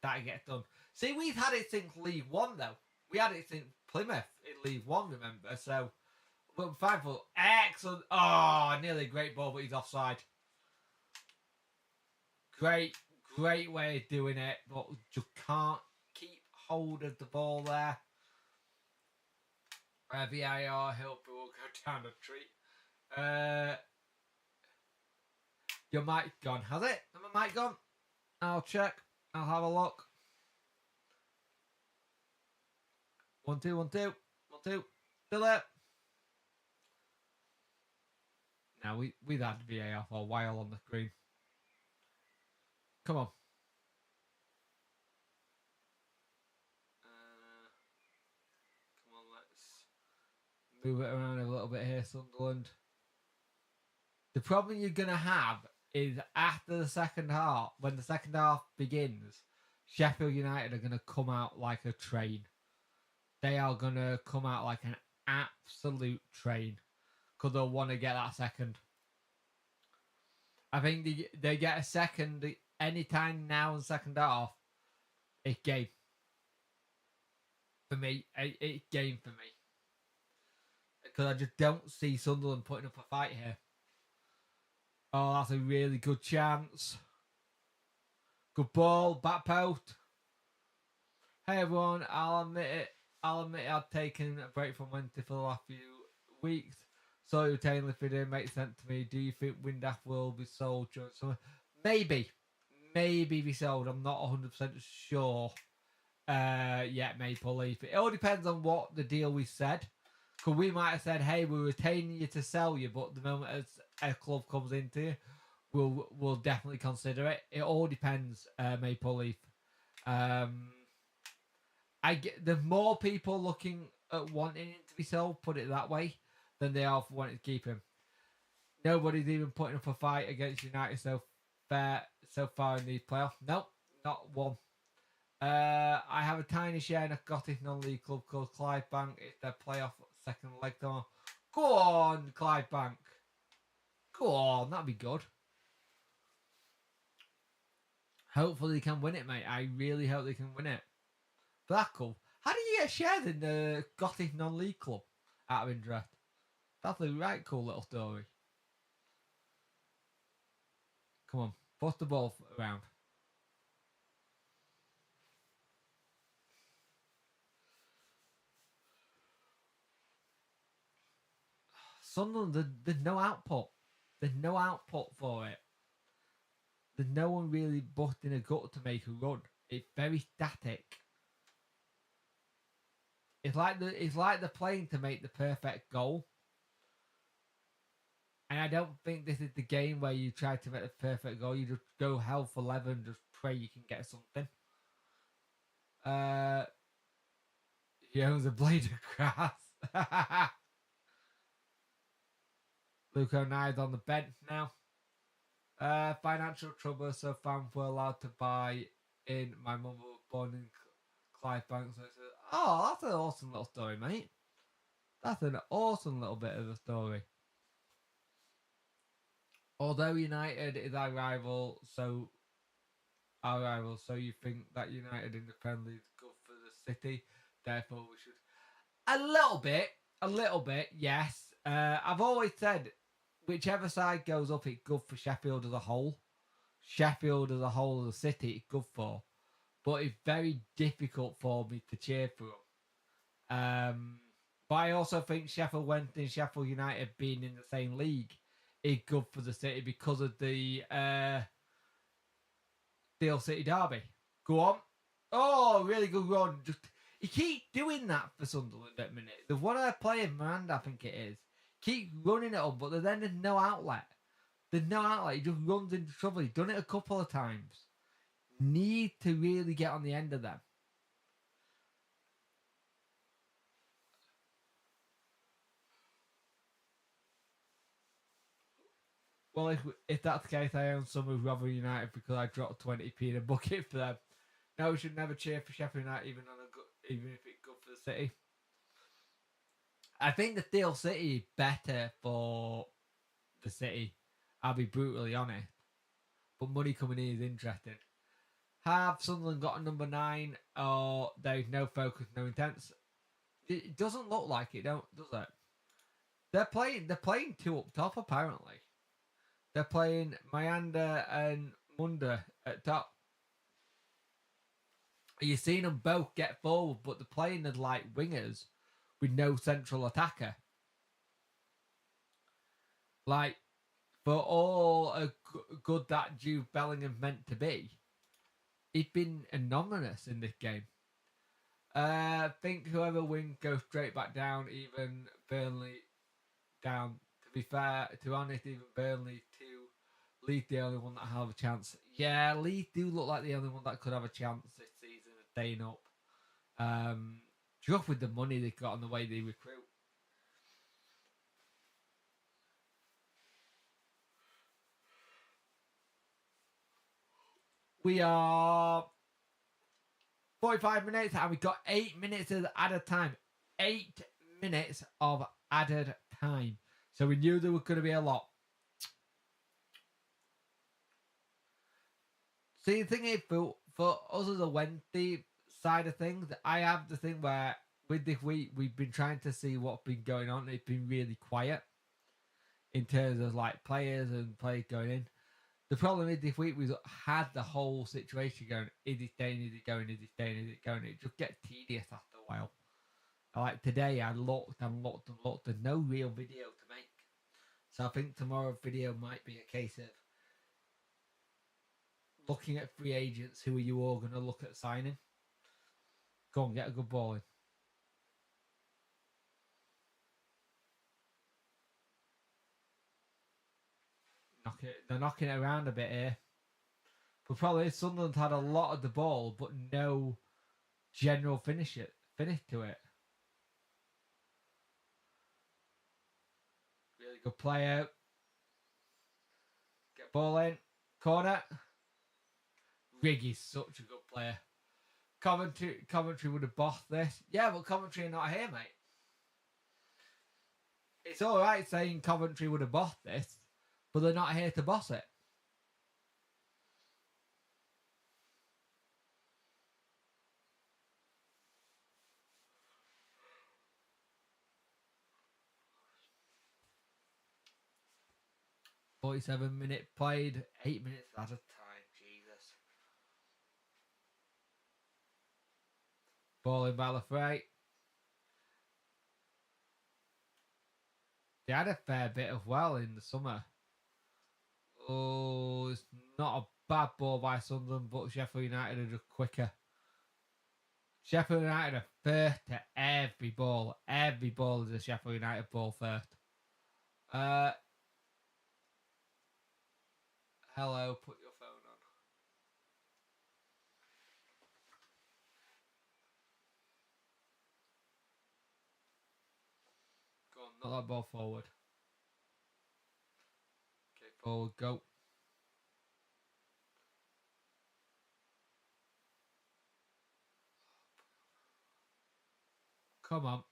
that gets done. See, we've had it since League One, though. We had it since Plymouth in League One, remember? So, we're fine for excellent. Oh, nearly a great ball, but he's offside. Great way of doing it, but just can't keep hold of the ball there. VAR, Hillsborough will go down a treat. Your mic gone, has it? Has my mic gone? I'll check. I'll have a look. 1 2 1 2 1 2. Still there. Now we've had VAR for a while on the screen. Come on. Come on, let's move it around a little bit here, Sunderland. The problem you're going to have is after the second half, when the second half begins, Sheffield United are going to come out like a train. They are going to come out like an absolute train because they'll want to get that second. I think they get a second anytime now in the second half. It's game. For me, it's game for me. Because I just don't see Sunderland putting up a fight here. Oh, that's a really good chance. Good ball, back post. Hey everyone, I'll admit I've taken a break from Wednesday for the last few weeks. So you're telling if it didn't make sense to me. Do you think Windaf will be sold during summer? Maybe be sold. I'm not 100% sure. Yet Maple Leaf. It all depends on what the deal we said. Because we might have said, hey, we're retaining you to sell you, but the moment as a club comes into you, we'll definitely consider it. It all depends, Maple Leaf. There's more people looking at wanting it to be sold, put it that way, than they are for wanting to keep him. Nobody's even putting up a fight against United so far in these playoffs. Nope, not one. I have a tiny share in a Scottish non-league club called Clydebank. It's their playoff second leg tomorrow. Go on, Clydebank. Go on, that'd be good. Hopefully they can win it, mate. I really hope they can win it. But that's cool. How do you get shares in the Scottish non-league club out of interest? That's a right cool little story. Come on, bust the ball around. Sunderland, there's no output. There's no output for it. There's no one really busting a gut to make a run. It's very static. It's like they're playing to make the perfect goal. And I don't think this is the game where you try to make the perfect goal. You just go hell for leather and just pray you can get something. He owns a blade of grass. Luke O'Neill's on the bench now. Financial trouble, so fans were allowed to buy in. My mum was born in Clydebank, so it's that's an awesome little story, mate. That's an awesome little bit of a story. Although United is our rival, so you think that United in the Premier League is good for the city, therefore we should a little bit, yes. I've always said whichever side goes up, it's good for Sheffield as a whole. Sheffield as a whole of the city, it's good for. But it's very difficult for me to cheer for them. But I also think Sheffield Wednesday and Sheffield United being in the same league is good for the city because of the Steel City Derby. Go on. Oh, really good run. You keep doing that for Sunderland at the minute. The one I play in Miranda, I think it is. Keep running it up, but then there's no outlet. There's no outlet. He just runs into trouble. He's done it a couple of times. Need to really get on the end of them. Well, if that's the case, I own some of Rotherham United because I dropped 20p in a bucket for them. No, we should never cheer for Sheffield United, even if it's good for the city. I think the Steel City is better for the city. I'll be brutally honest. But money coming in is interesting. Have Sunderland got a number 9 or there is no focus, no intents? It doesn't look like it, does it? They're playing 2 up top apparently. They're playing Mayanda and Munda at top. You've seen them both get forward, but they're playing as like wingers with no central attacker. Like, for all good that Jude Bellingham meant to be, he'd been anonymous in this game. I think whoever wins goes straight back down, even Burnley down. To be fair, to be honest, even Burnley too. Leeds the only one that have a chance. Yeah, Leeds do look like the only one that could have a chance this season of staying up. Just with the money they've got and the way they recruit. We are 45 minutes and we've got 8 minutes of added time. 8 minutes of added time. So we knew there was going to be a lot. See, the thing is, for us as a Wednesday side of things, I have the thing where with this week, we've been trying to see what's been going on. It's been really quiet in terms of like players and players going in. The problem is this week we had the whole situation going. Is he staying? Is he going? Is he staying? Is it going? It just gets tedious after a while. Like today, I looked and looked and looked. There's no real video to make. So I think tomorrow's video might be a case of looking at free agents. Who are you all going to look at signing? Go on, get a good ball in. They're knocking it around a bit here. But probably Sunderland had a lot of the ball, but no general finish to it. Really good play out. Get ball in. Corner. Riggy's such a good player. Coventry would have bossed this. Yeah, but Coventry are not here, mate. It's alright saying Coventry would have bossed this, but they're not here to boss it. $47 played, 8 minutes at a time. Jesus. Ball in Balafrey. They had a fair bit of well in the summer. Oh, it's not a bad ball by Sunderland, but Sheffield United are just quicker. Sheffield United are first to every ball. Every ball is a Sheffield United ball first. Hello, put your phone on. Go on, knock that ball forward. Okay, forward, go. Come on.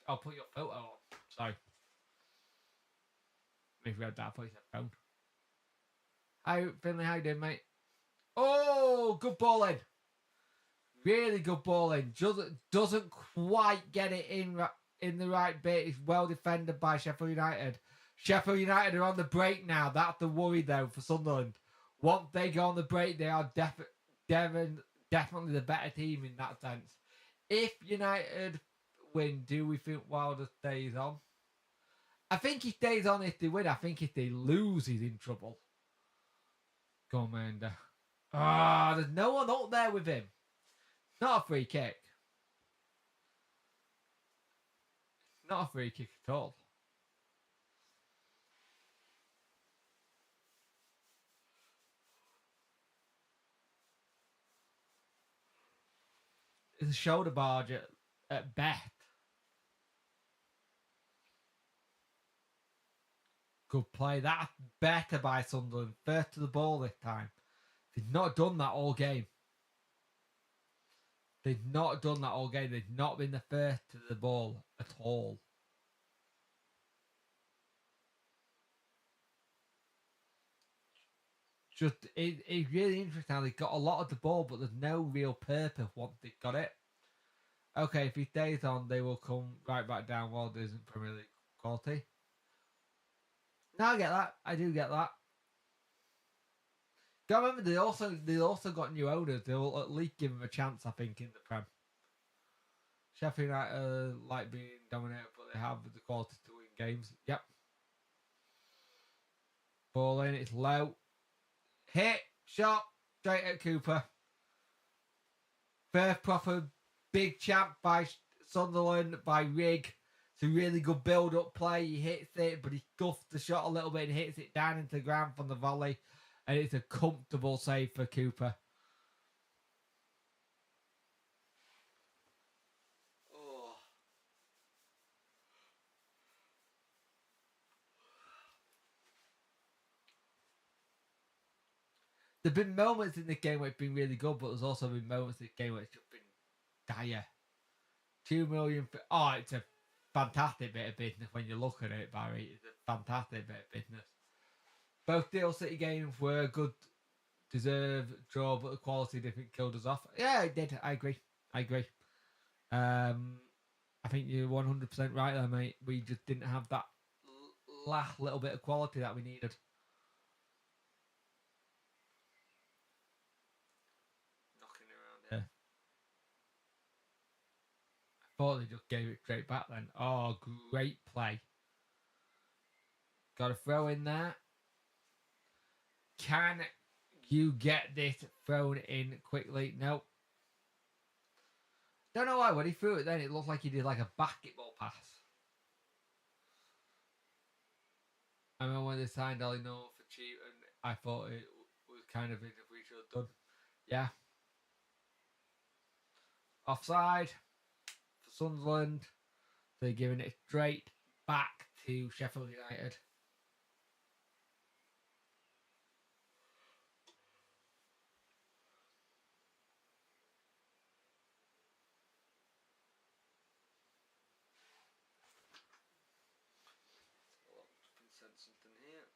I'll put your photo on. Sorry. Misread that. I thought you said phone. Hi, Finley. How you doing, mate? Oh, good ball in. Really good ball in. Doesn't quite get it in the right bit. It's well defended by Sheffield United. Sheffield United are on the break now. That's the worry, though, for Sunderland. Once they go on the break, they are definitely the better team in that sense. If United win, do we think Wilder stays on? I think he stays on if they win. I think if they lose, he's in trouble. Go on, Miranda. There's no one up there with him. Not a free kick. Not a free kick at all. It's a shoulder barge at best. Good play. That's better by Sunderland. First to the ball this time. They've not done that all game. They've not done that all game. They've not been the first to the ball at all. It's really interesting how they got a lot of the ball, but there's no real purpose once they got it. Okay, if he stays on, they will come right back down. Well, there isn't Premier League quality. No, I get that. I do get that. Don't remember, they also got new owners. They'll at least give him a chance, I think, in the Prem. Sheffield United like being dominated, but they have the quality to win games. Yep. Ball in, it's low. Hit, shot, straight at Cooper. First proper big champ by Sunderland, by Rigg. It's a really good build-up play. He hits it, but he guffs the shot a little bit and hits it down into the ground from the volley. And it's a comfortable save for Cooper. Oh. There have been moments in the game where it's been really good, but there's also been moments in the game where it's just been dire. 2 million. Oh, it's a fantastic bit of business when you look at it, Barry. It's a fantastic bit of business. Both Deal City games were good, deserved draw, but the quality didn't kill us off. Yeah, it did. I agree. I think you're 100% right there, mate. We just didn't have that last little bit of quality that we needed. Knocking around here. I thought they just gave it straight back then. Oh, great play. Got a throw in there. Can you get this thrown in quickly? Nope. Don't know why. When he threw it then, it looked like he did like a basketball pass. I remember when they signed Ollie Noel for cheap, and I thought it was kind of if we should have done. Yeah. Offside for Sunderland. They're giving it straight back to Sheffield United. Something here.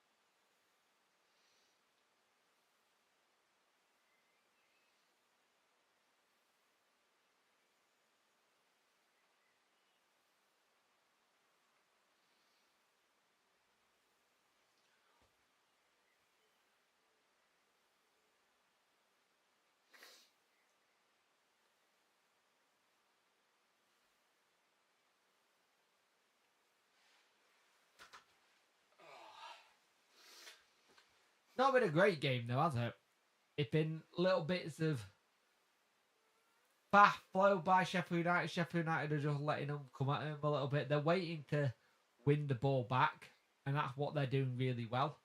Not been a great game though, has it? It's been little bits of fast flow by Sheffield United. Sheffield United are just letting them come at them a little bit. They're waiting to win the ball back, and that's what they're doing really well.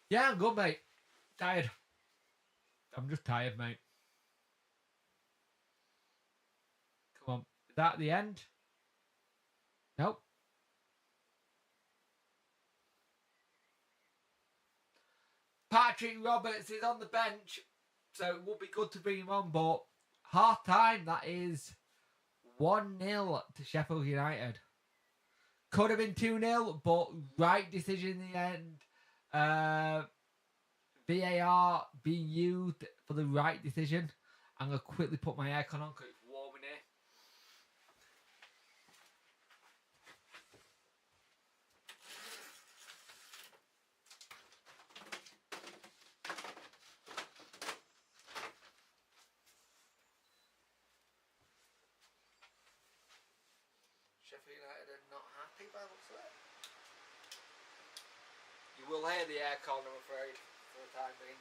Yeah, I'm good, mate. Tired. I'm just tired, mate. Come on. Is that the end? Nope. Patrick Roberts is on the bench, so it would be good to bring him on, but half time, that is 1-0 to Sheffield United. Could have been 2-0, but right decision in the end. VAR being used for the right decision. I'm going to quickly put my aircon on because it's warm in here. Sheffield United are not happy by what's there. You will hear the aircon, I'm afraid, for the time being.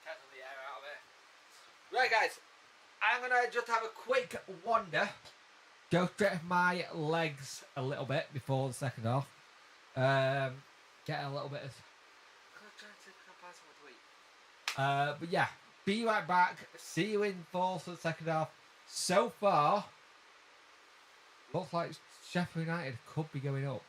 Cancel the air out of it. Right, guys, I'm going to just have a quick wander. Go stretch my legs a little bit before the second half. Get a little bit of... but yeah, be right back. See you in for the second half. So far, looks like Sheffield United could be going up.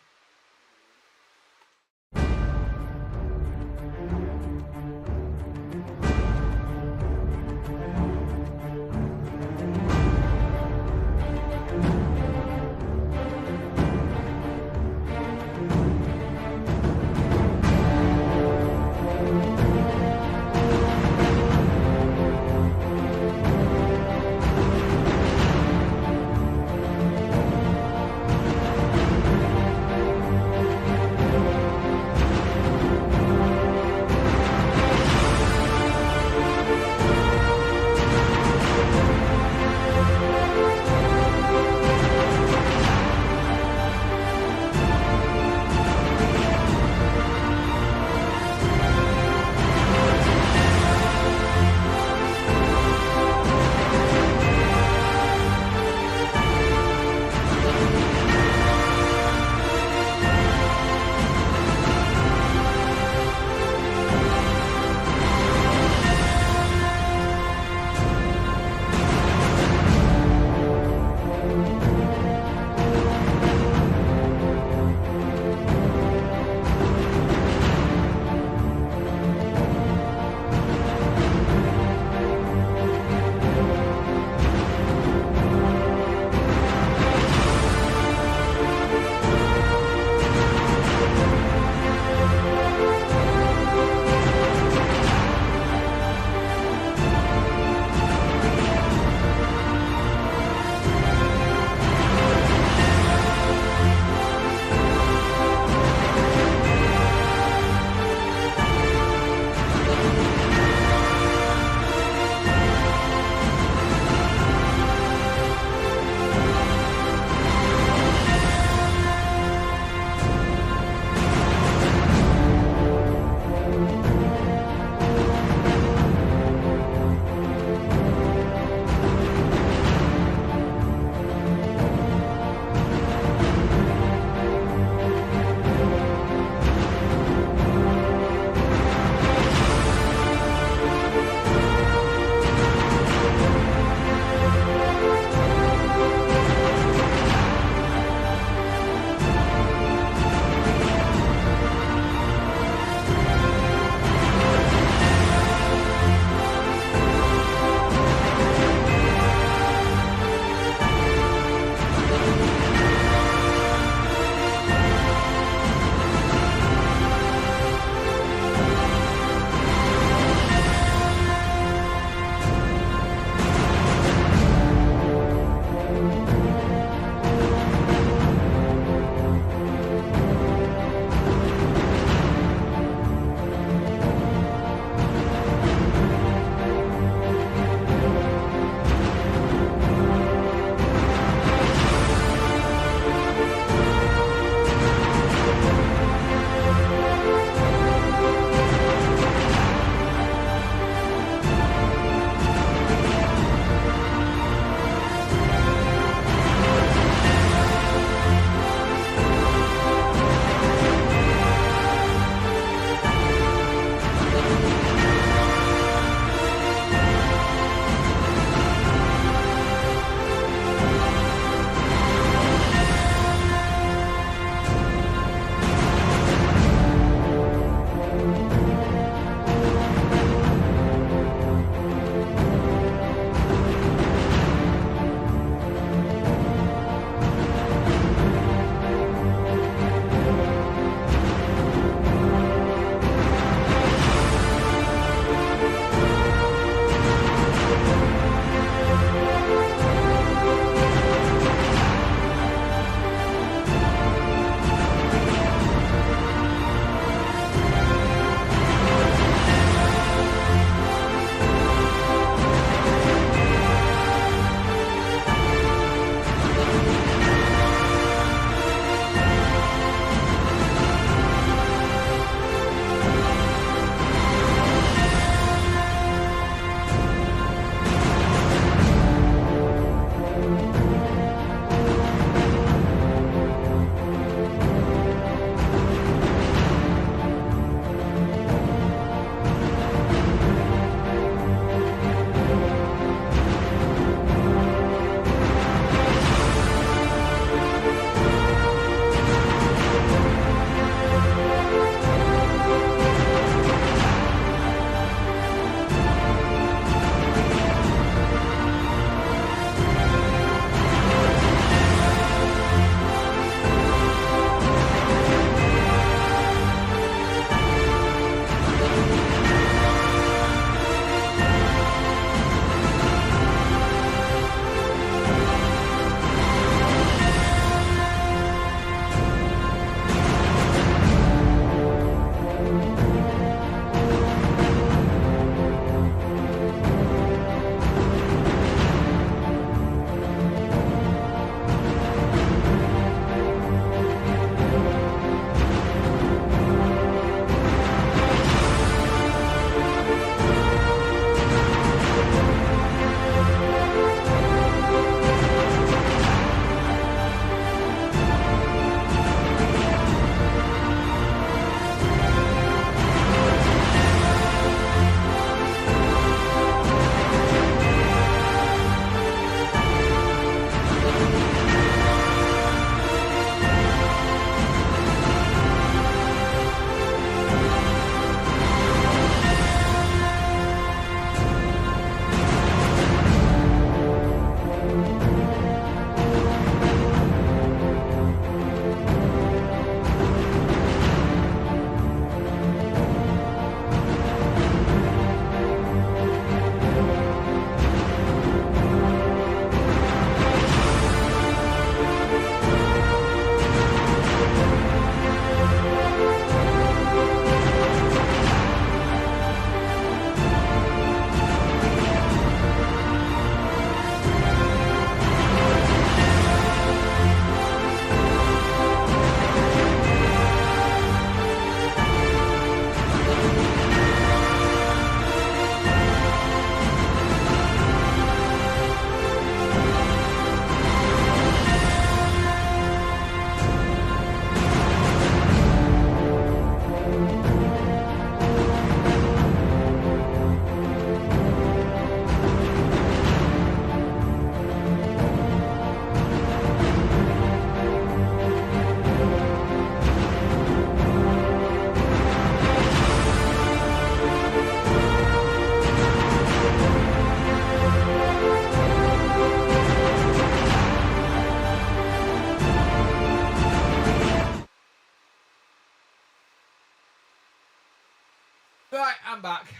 I'm back.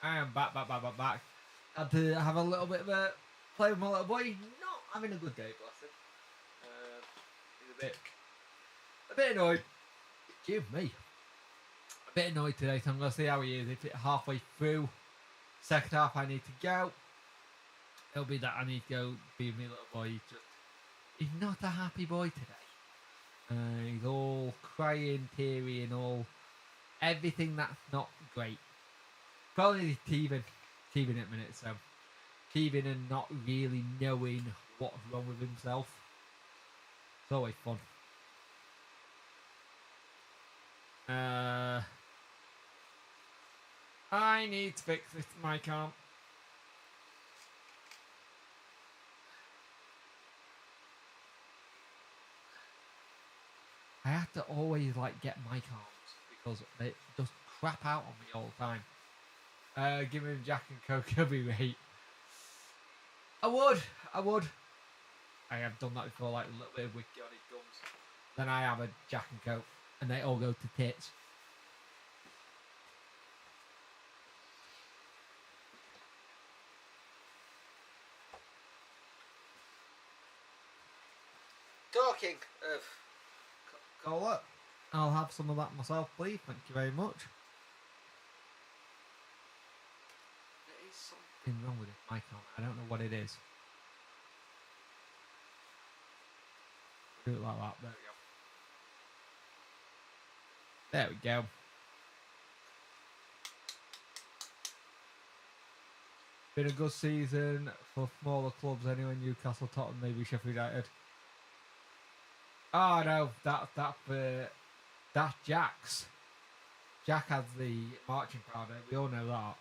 I am back. Had to have a little bit of a play with my little boy. Not having a good day, bless him. He's a bit annoyed. Excuse me. A bit annoyed today, so I'm going to see how he is. If it's halfway through, second half I need to go. It'll be that I need to go be with my little boy. He's not a happy boy today. He's all crying, teary and all. Everything that's not great. Probably teething at the minute, so teething and not really knowing what's wrong with himself. It's always fun. I need to fix this mic arm. I have to always get mic arms because they just crap out on me all the time. Give him Jack and Coke every rate. I would. I have done that before, a little bit of whiskey on his gums. Then I have a Jack and Coke, and they all go to tits. Talking of Coca-Cola, I'll have some of that myself, please. Thank you very much. There is something wrong with it, mic on. I don't know what it is. Do it like that. There we go. There we go. Been a good season for smaller clubs anyway. Newcastle, Tottenham, maybe Sheffield United. Oh no, that's Jack's. Jack has the marching powder. We all know that.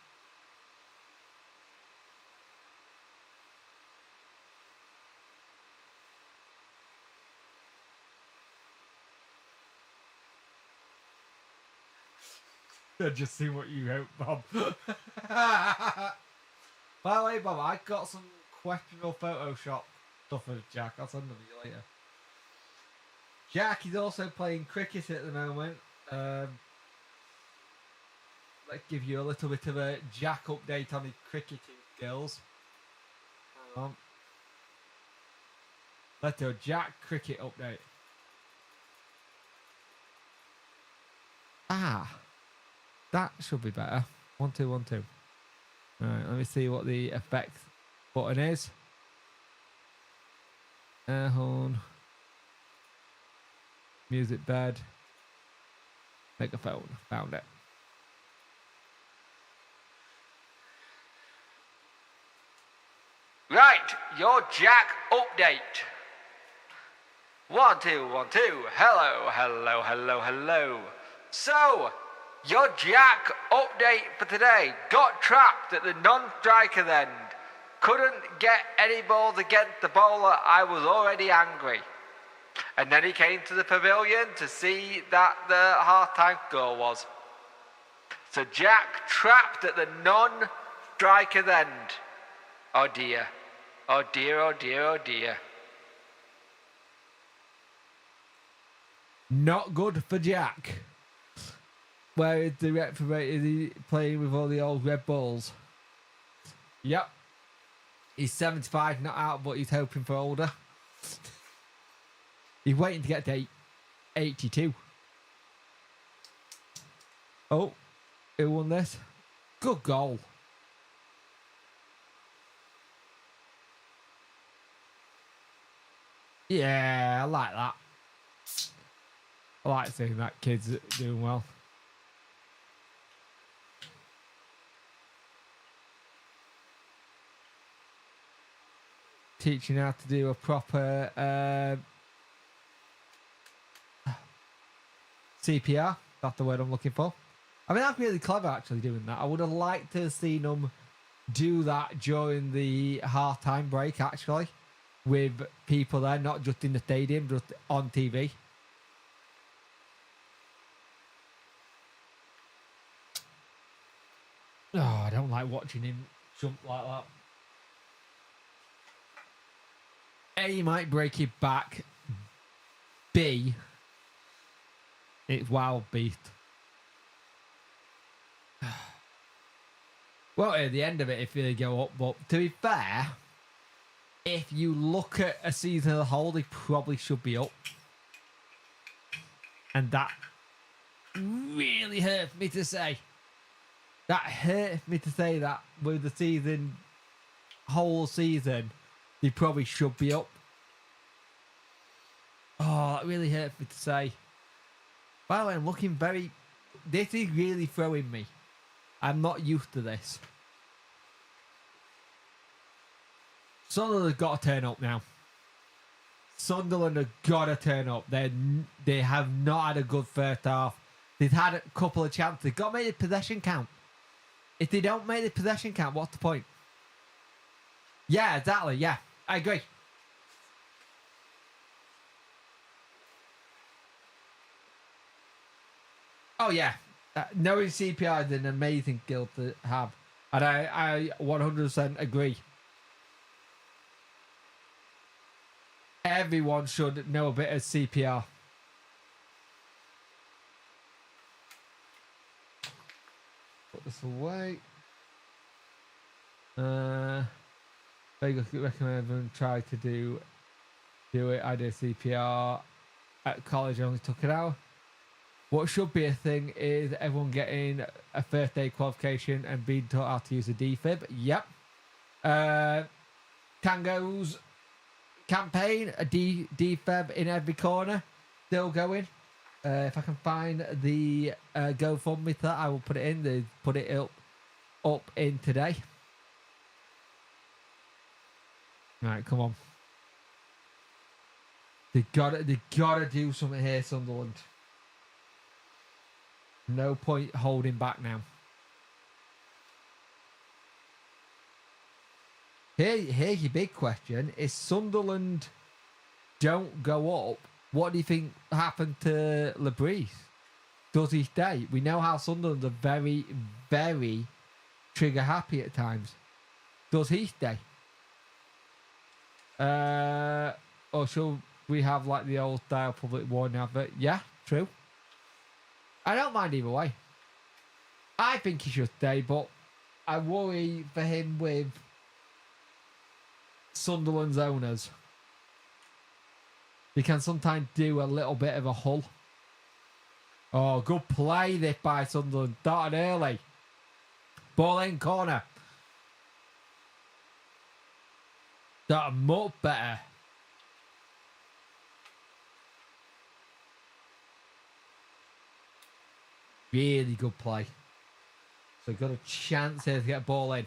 Just see what you wrote, Bob. By the way, Bob, I got some questionable Photoshop stuff of Jack. I'll send them to you later. Jack is also playing cricket at the moment. Let's give you a little bit of a Jack update on his cricketing skills. Hang on. Let's do a Jack cricket update. That should be better. 1 2 1 2. Alright, let me see what the effects button is. Air horn. Music bed. Megaphone. Found it. Right, your Jack update. 1 2 1 2. Hello. So, your Jack update for today. Got trapped at the non-striker end. Couldn't get any balls against the bowler. I was already angry. And then he came to the pavilion to see that the half-time score was. So Jack trapped at the non-striker end. Oh dear. Oh dear. Not good for Jack. Where is the referee? Is he playing with all the old Red Bulls? Yep. He's 75, not out, but he's hoping for older. He's waiting to get to 82. Oh, who won this? Good goal. Yeah, I like that. I like seeing that kid's doing well. Teaching how to do a proper CPR. That's the word I'm looking for. I mean, that's really clever actually doing that. I would have liked to have seen them do that during the half-time break actually, with people there, not just in the stadium, just on TV. Oh, I don't like watching him jump like that. A, he might break his back. B, it's wild beast. Well, at the end of it, if they go up, but to be fair, if you look at a season as a whole, they probably should be up. And that really hurt me to say. That hurt me to say that with the season, whole season, they probably should be up. Oh, that really hurt me to say. By the way, I'm looking very... This is really throwing me. I'm not used to this. Sunderland have got to turn up now. Sunderland have got to turn up. They have not had a good first half. They've had a couple of chances. They've got to make the possession count. If they don't make the possession count, what's the point? Yeah, exactly. Yeah, I agree. Oh, yeah. Knowing CPR is an amazing skill to have. And I 100% agree. Everyone should know a bit of CPR. Put this away. Very good. Recommend everyone try to do it. I did CPR at college. I only took it out. What should be a thing is everyone getting a first aid qualification and being taught how to use a defib. Yep. Tango's campaign, a defib in every corner, still going. If I can find the GoFundMe for that, I will put it in. They put it up in today. All right, come on. They gotta do something here, Sunderland. No point holding back now. Here's your big question. If Sunderland don't go up, what do you think happened to Labrie? Does he stay? We know how Sunderland are very, very trigger happy at times. Does he stay? Or should we have like the old style public warning advert? Yeah, true. I don't mind either way. I think he should stay, but I worry for him with Sunderland's owners. They can sometimes do a little bit of a hull. Oh, good play this by Sunderland. Started early. Ball in corner. Started much better. Really good play. So got a chance here to get a ball in.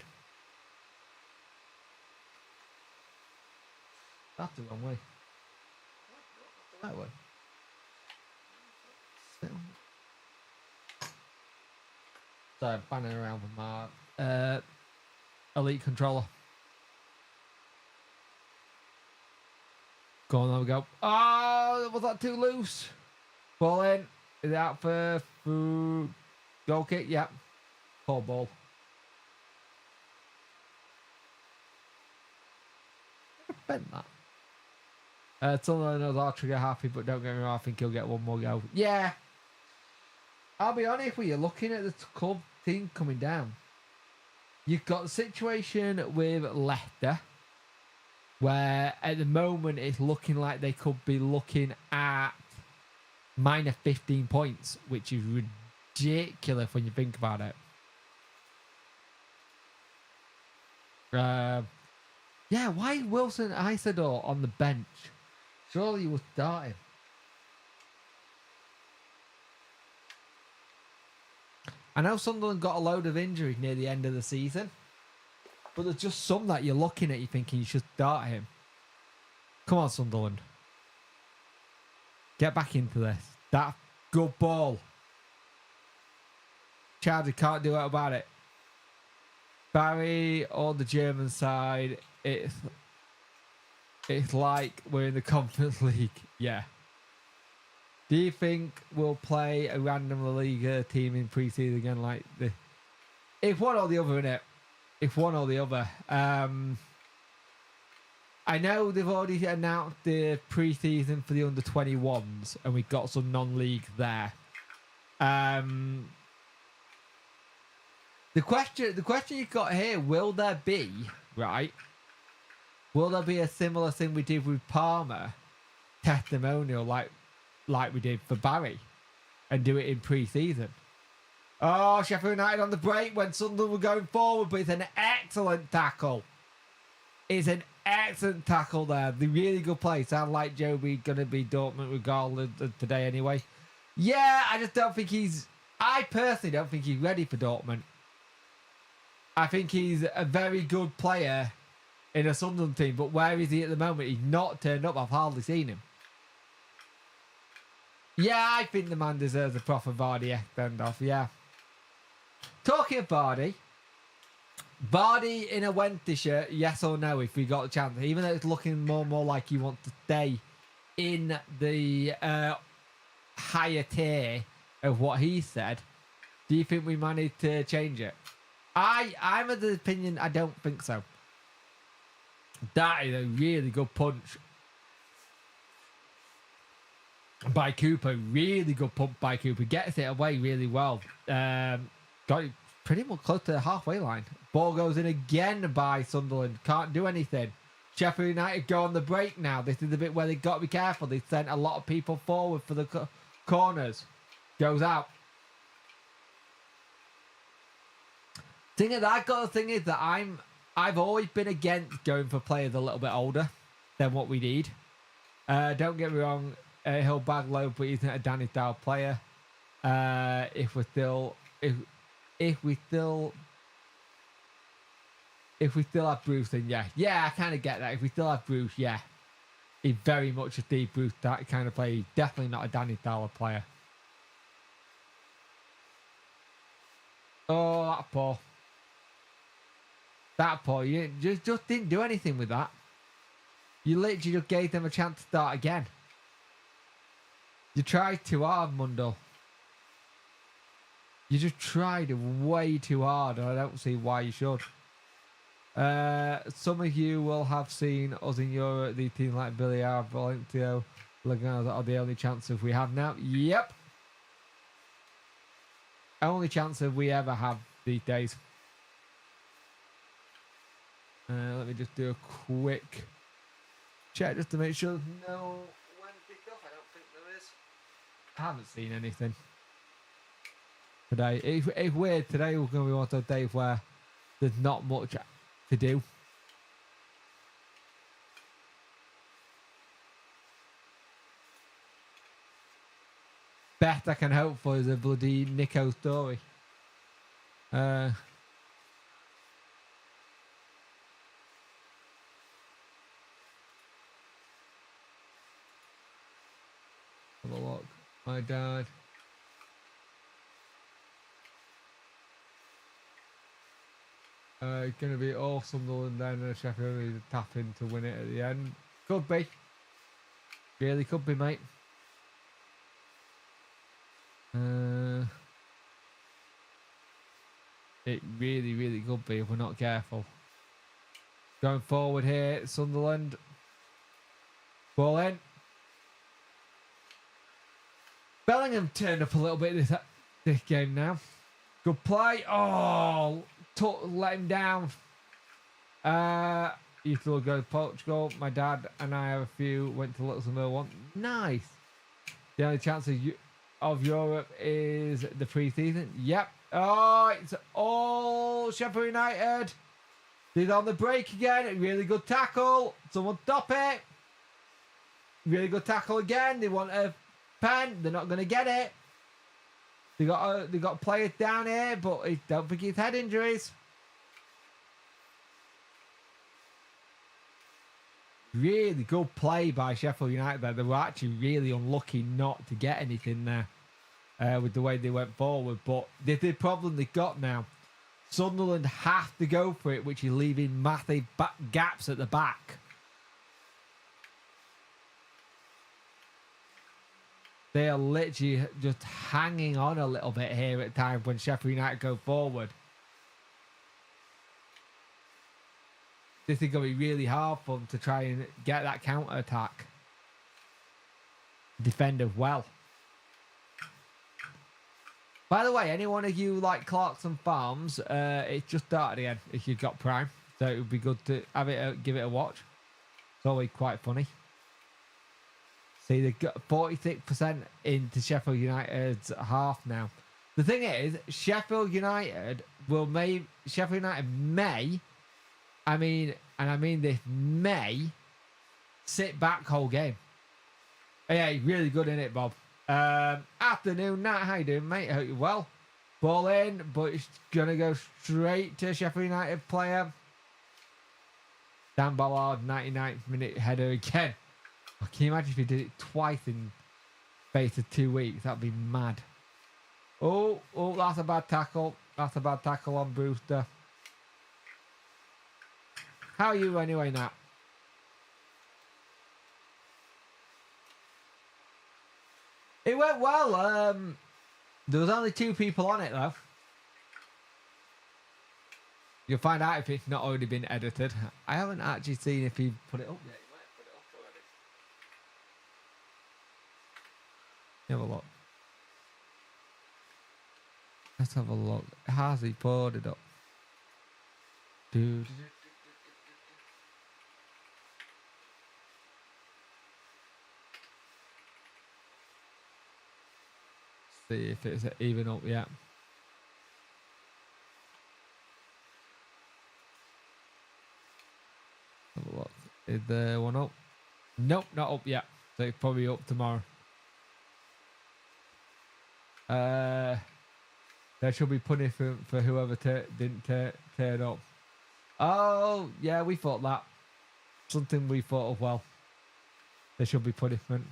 That's the wrong way. That way. So I'm fanning around with my elite controller. Go on, there we go. Oh, was that too loose? Ball in. Is it out for goal kick? Yep. Poor ball. Bent that. Sunderland knows I'll trigger happy, but don't get me wrong, I think he'll get one more go. Yeah. I'll be honest with you, looking at the club team coming down, you've got the situation with Leicester, where at the moment it's looking like they could be looking at minus 15 points, which is ridiculous when you think about it. Yeah, why is Wilson Isidore on the bench? Surely he was starting. I know Sunderland got a load of injuries near the end of the season, but there's just some that you're looking at, you thinking you should start him. Come on, Sunderland. Get back into this. That good ball. Charlie can't do it about it. Barry on the German side, it's like we're in the Conference League. Yeah. Do you think we'll play a random La Liga team in pre-season again like this? If one or the other, innit? If one or the other. I know they've already announced the pre-season for the under-21s, and we've got some non-league there. The question you got here, will there be, right? Will there be a similar thing we did with Palmer, testimonial like we did for Barry, and do it in pre-season? Oh, Sheffield United on the break when Sunderland were going forward, but it's an excellent tackle. It's an excellent tackle there. The really good play. Sound like Joby going to be Dortmund regardless of today anyway. Yeah, I just don't think I personally don't think he's ready for Dortmund. I think he's a very good player in a Sunderland team, but where is he at the moment? He's not turned up. I've hardly seen him. Yeah, I think the man deserves a proper Vardy send-off, yeah. Talking of Vardy in a Wednesday shirt, yes or no, if we got a chance, even though it's looking more and more like he wants to stay in the higher tier of what he said, do you think we managed to change it? I'm of the opinion I don't think so. That is a really good punch by Cooper. Really good punch by Cooper. Gets it away really well. Got it pretty much close to the halfway line. Ball goes in again by Sunderland. Can't do anything. Sheffield United go on the break now. This is the bit where they've got to be careful. They've sent a lot of people forward for the corners. Goes out. I've got the thing is that I've always been against going for players a little bit older than what we need. Don't get me wrong, he'll bag low, but he's not a Danny style player. If we still have Bruce, then yeah, I kind of get that. If we still have Bruce, yeah, he's very much a Steve Bruce kind of player. He's definitely not a Danny style player. Oh, that poor. That poor. You just didn't do anything with that. You literally just gave them a chance to start again. You tried too hard, Mundo. You just tried way too hard, and I don't see why you should. Some of you will have seen us in Europe. These teams like Villarreal, Valencia, Laguna are the only chances we have now. Yep. Only chances we ever have these days. Let me just do a quick check just to make sure there's no Wednesday stuff. I don't think there is. I haven't seen anything today. It's weird. Today we're going to be one of those days where there's not much to do. Best I can hope for is a bloody Nico story. Have a look. My dad. It's going to be all Sunderland then, and Sheffield need to tap in to win it at the end. Could be. Really could be, mate. It really, really could be if we're not careful. Going forward here, Sunderland. Ball in. Bellingham turned up a little bit this game now. Good play. Oh, let him down. Used to go to Portugal. My dad and I have a few. Went to Luxembourg once. Nice. The only chance of Europe is the pre-season. Yep. Oh, it's all Sheffield United. He's on the break again. Really good tackle. Someone stop it. Really good tackle again. They want a pen. They're not going to get it. They got players down here, but I don't think he's had injuries. Really good play by Sheffield United there. They were actually really unlucky not to get anything there with the way they went forward. But the problem they've got now, Sunderland have to go for it, which is leaving massive gaps at the back. They are literally just hanging on a little bit here at times when Sheffield United go forward. This is going to be really hard for them to try and get that counter-attack. Defend as well. By the way, anyone of you like Clarkson Farms, it just started again if you've got Prime. So it would be good to have it, give it a watch. It's always quite funny. See, they've got 46% into Sheffield United's half now. The thing is, Sheffield United may, I mean this, may sit back whole game. Yeah, really good in it, Bob. Afternoon, night, how you doing, mate? Hope you're well. Ball in, but it's gonna go straight to Sheffield United player. Dan Ballard, 99th minute header again. Oh, can you imagine if he did it twice in space of 2 weeks? That'd be mad. Oh, that's a bad tackle. That's a bad tackle on Brewster. How are you anyway, Nat? It went well. There was only 2 people on it, though. You'll find out if it's not already been edited. I haven't actually seen if he put it up yet. He might have put it up already. Have a look. Let's have a look. Has he put it up? Dude. See if it's even up yet. Have a look. Is there one up? Nope, not up yet. So it's probably up tomorrow. There should be punishment for whoever didn't turn up. Oh, yeah, we thought that. Something we thought of well. There should be punishment.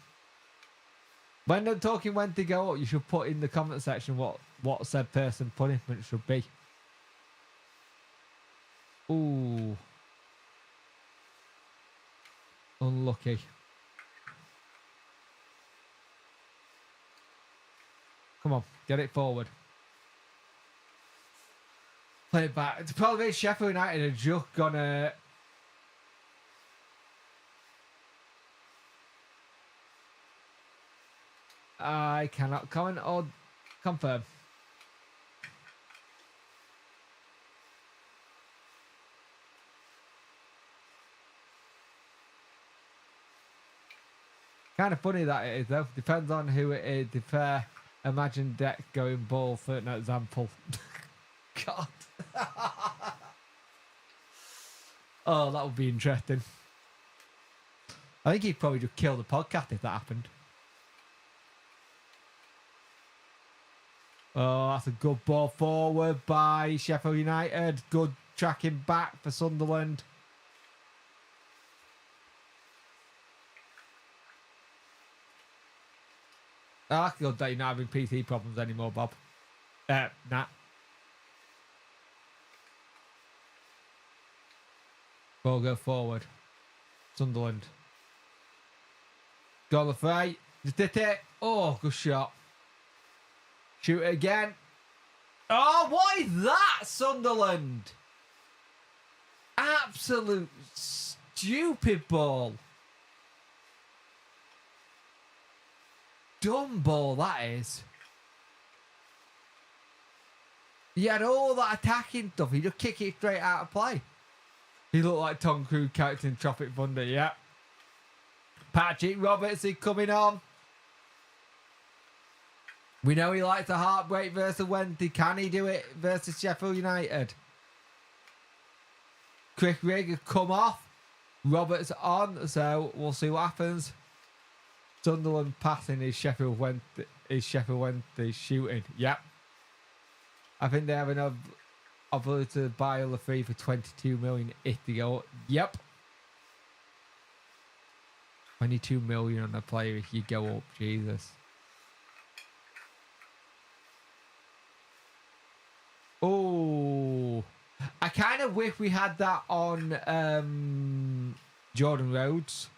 When they're talking when to go up, you should put in the comment section what said person punishment should be. Ooh. Unlucky. Come on, get it forward. Play it back. The problem is Sheffield United are just gonna... I cannot comment or confirm. Kind of funny that it is, though. Depends on who it is. If imagine Deck going ball for an example. God. Oh, that would be interesting. I think he'd probably just kill the podcast if that happened. Oh, that's a good ball forward by Sheffield United. Good tracking back for Sunderland. I feel that you're not having PT problems anymore, Bob. Nah. Ball go forward. Sunderland. Go on the fray. Just did it. Oh, good shot. Shoot it again. Oh, what is that, Sunderland? Absolute stupid ball. Dumb ball, that is. He had all that attacking stuff. He just kick it straight out of play. He looked like Tom Cruise character in Tropic Thunder, yeah. Patrick Robertson coming on. We know he likes a heartbreak versus Wednesday. Can he do it versus Sheffield United? Chris Rigg has come off. Roberts on, so we'll see what happens. Sunderland passing is Sheffield Wednesday shooting. Yep. I think they have an ability to buy all the free for 22 million if they go. Yep. 22 million on a player if you go up. Jesus. Oh, I kind of wish we had that on Jordan Rhodes,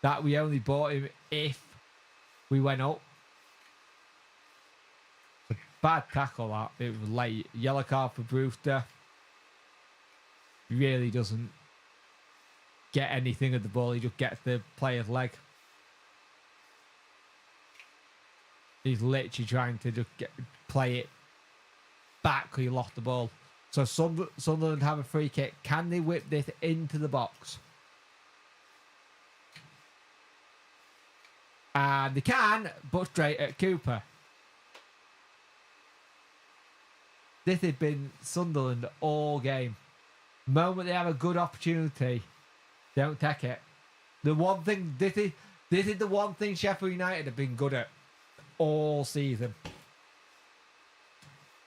that we only bought him if we went up. A bad tackle that. It was late. Yellow card for Brewster. Really doesn't get anything of the ball. He just gets the player's leg. He's literally trying to just play it back because he lost the ball. So Sunderland have a free kick. Can they whip this into the box? And they can, but straight at Cooper. This has been Sunderland all game. The moment they have a good opportunity, don't take it. The one thing, this is the one thing Sheffield United have been good at all season.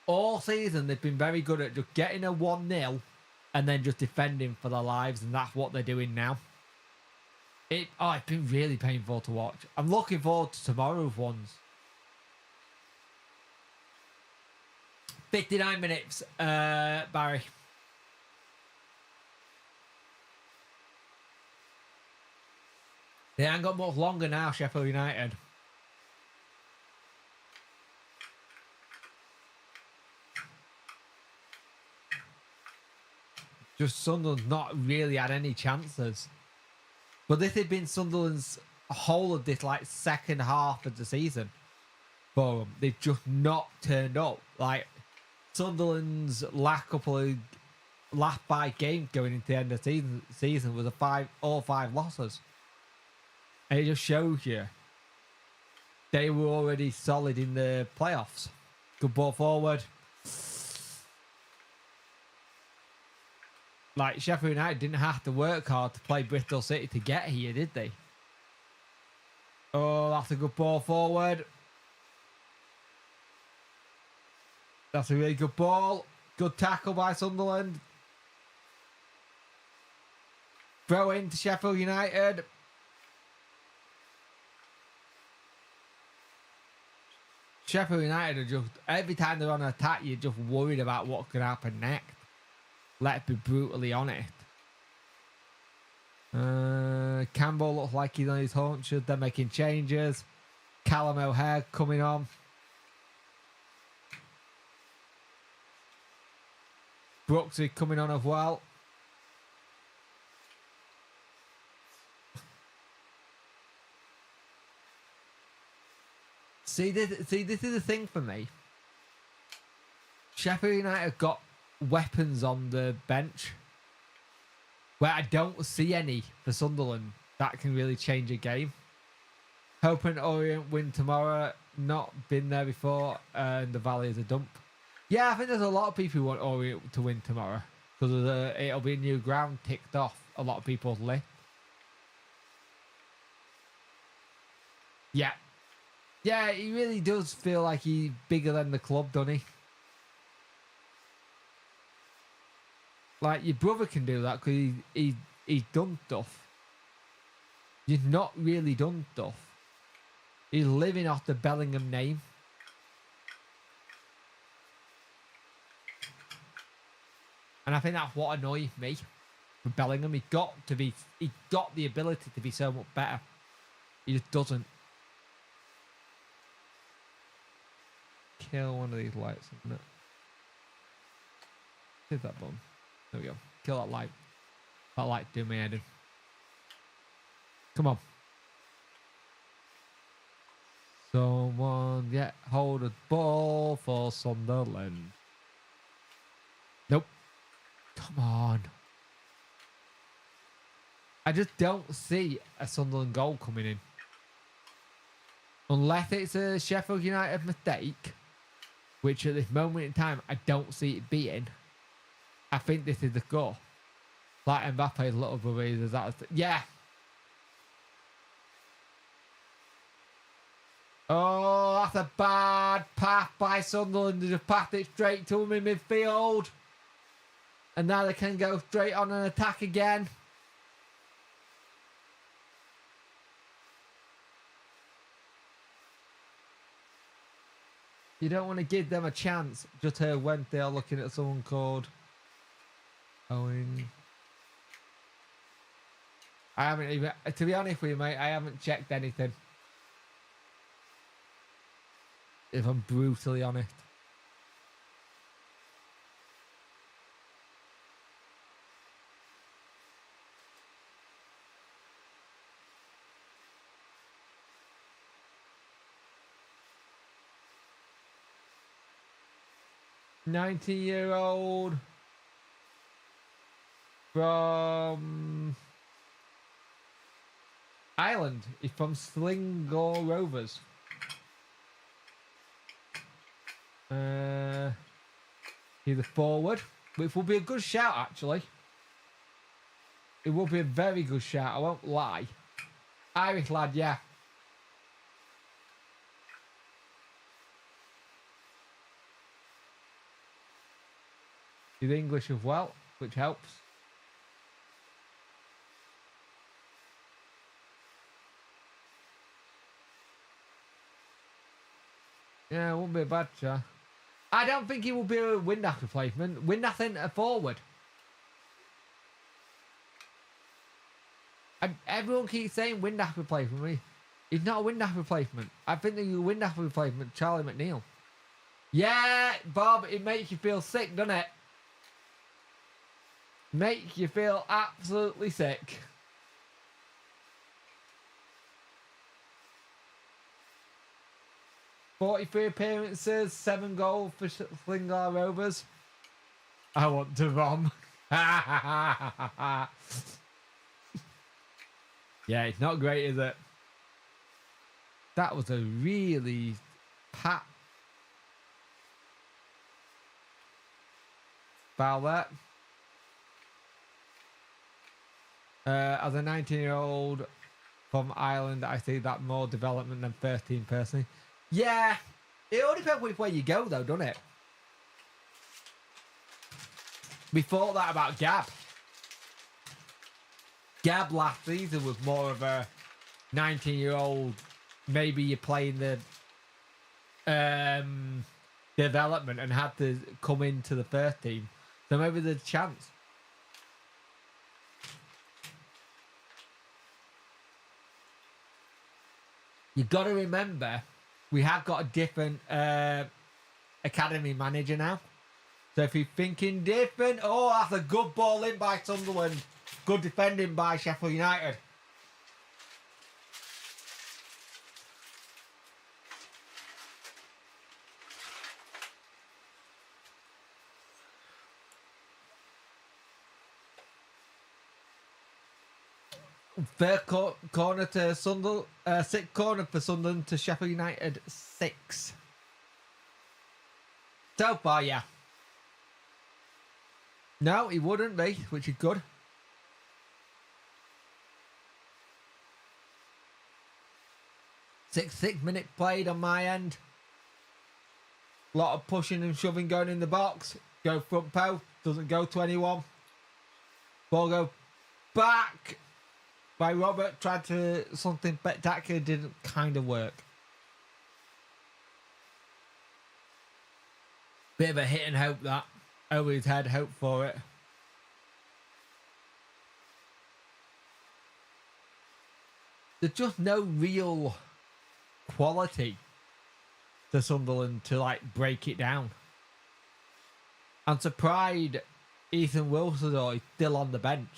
All season, they've been very good at just getting a 1-0 and then just defending for their lives, and that's what they're doing now. It's been really painful to watch. I'm looking forward to tomorrow's ones. 59 minutes, Barry. They ain't got much longer now, Sheffield United. Just Sunderland not really had any chances. But this has been Sunderland's whole of this like second half of the season. For them. They've just not turned up. Like Sunderland's last 5 games going into the end of the season was all 5 losses. And it just shows you they were already solid in the playoffs. Good ball forward. Like, Sheffield United didn't have to work hard to play Bristol City to get here, did they? Oh, that's a good ball forward. That's a really good ball. Good tackle by Sunderland. Throw into Sheffield United. Sheffield United are just, every time they're on an attack, you're just worried about what could happen next. Let's be brutally honest. Campbell looks like he's on his haunches. They're making changes. Callum O'Hare coming on. Brooks is coming on as well. See, this is the thing for me. Sheffield United got weapons on the bench where I don't see any for Sunderland that can really change a game. Hoping Orient win tomorrow. Not been there before, and the Valley is a dump. Yeah, I think there's a lot of people who want Orient to win tomorrow because it'll be a new ground ticked off a lot of people's list. Yeah. Yeah, he really does feel like he's bigger than the club, doesn't he? Like, your brother can do that because he's done stuff. He's not really done stuff. He's living off the Bellingham name. And I think that's what annoys me with Bellingham. He got the ability to be so much better. He just doesn't. Kill one of these lights, isn't it? Hit that button. There we go. Kill that light. That light do me head in. Come on. Someone, yeah, hold a ball for Sunderland. Nope. Come on. I just don't see a Sunderland goal coming in. Unless it's a Sheffield United mistake, which at this moment in time, I don't see it being. I think this is the goal. Like Mbappe's little brother is that. Yeah. Oh, that's a bad pass by Sunderland. They just passed it straight to him in midfield. And now they can go straight on an attack again. You don't want to give them a chance. Just heard when they're looking at someone called Owen. I haven't even, to be honest with you, mate, I haven't checked anything. If I'm brutally honest. 19-year-old from Ireland. He's from Sligo Rovers. He's a forward, which will be a good shout, actually. It will be a very good shout, I won't lie. Irish lad, yeah. He's English as well, which helps. Yeah, it won't be a bad shot. I don't think he will be a Windass replacement. Windass ain't a forward. Everyone keeps saying Windass replacement. He's not a Windass replacement. I think that your Windass replacement, Charlie McNeil. Yeah, Bob, it makes you feel sick, doesn't it? Make you feel absolutely sick. "43 appearances, 7 goals for Sligo Rovers. I want to bomb." Yeah, it's not great, is it? That was a really pat foul there. As a 19-year-old from Ireland, I see that more development than 13 personally. Yeah, it all depends which way you go, though, doesn't it? We thought that about Gab. Gab last season was more of a 19-year-old. Maybe you're playing the development and had to come into the first team. So maybe there's a chance. You've got to remember, we have got a different academy manager now. So if you're thinking different, oh, that's a good ball in by Sunderland. Good defending by Sheffield United. Third corner to Sunderland, sixth corner for Sunderland to Sheffield United 6. So far, yeah. No, he wouldn't be, which is good. Six minutes played on my end. A lot of pushing and shoving going in the box. Go front post, doesn't go to anyone. Ball go back by Robert, tried to something spectacular, didn't kind of work. Bit of a hit and hope that. Over his head, hope for it. There's just no real quality to Sunderland to like break it down. I'm surprised Ethan Wilson is still on the bench.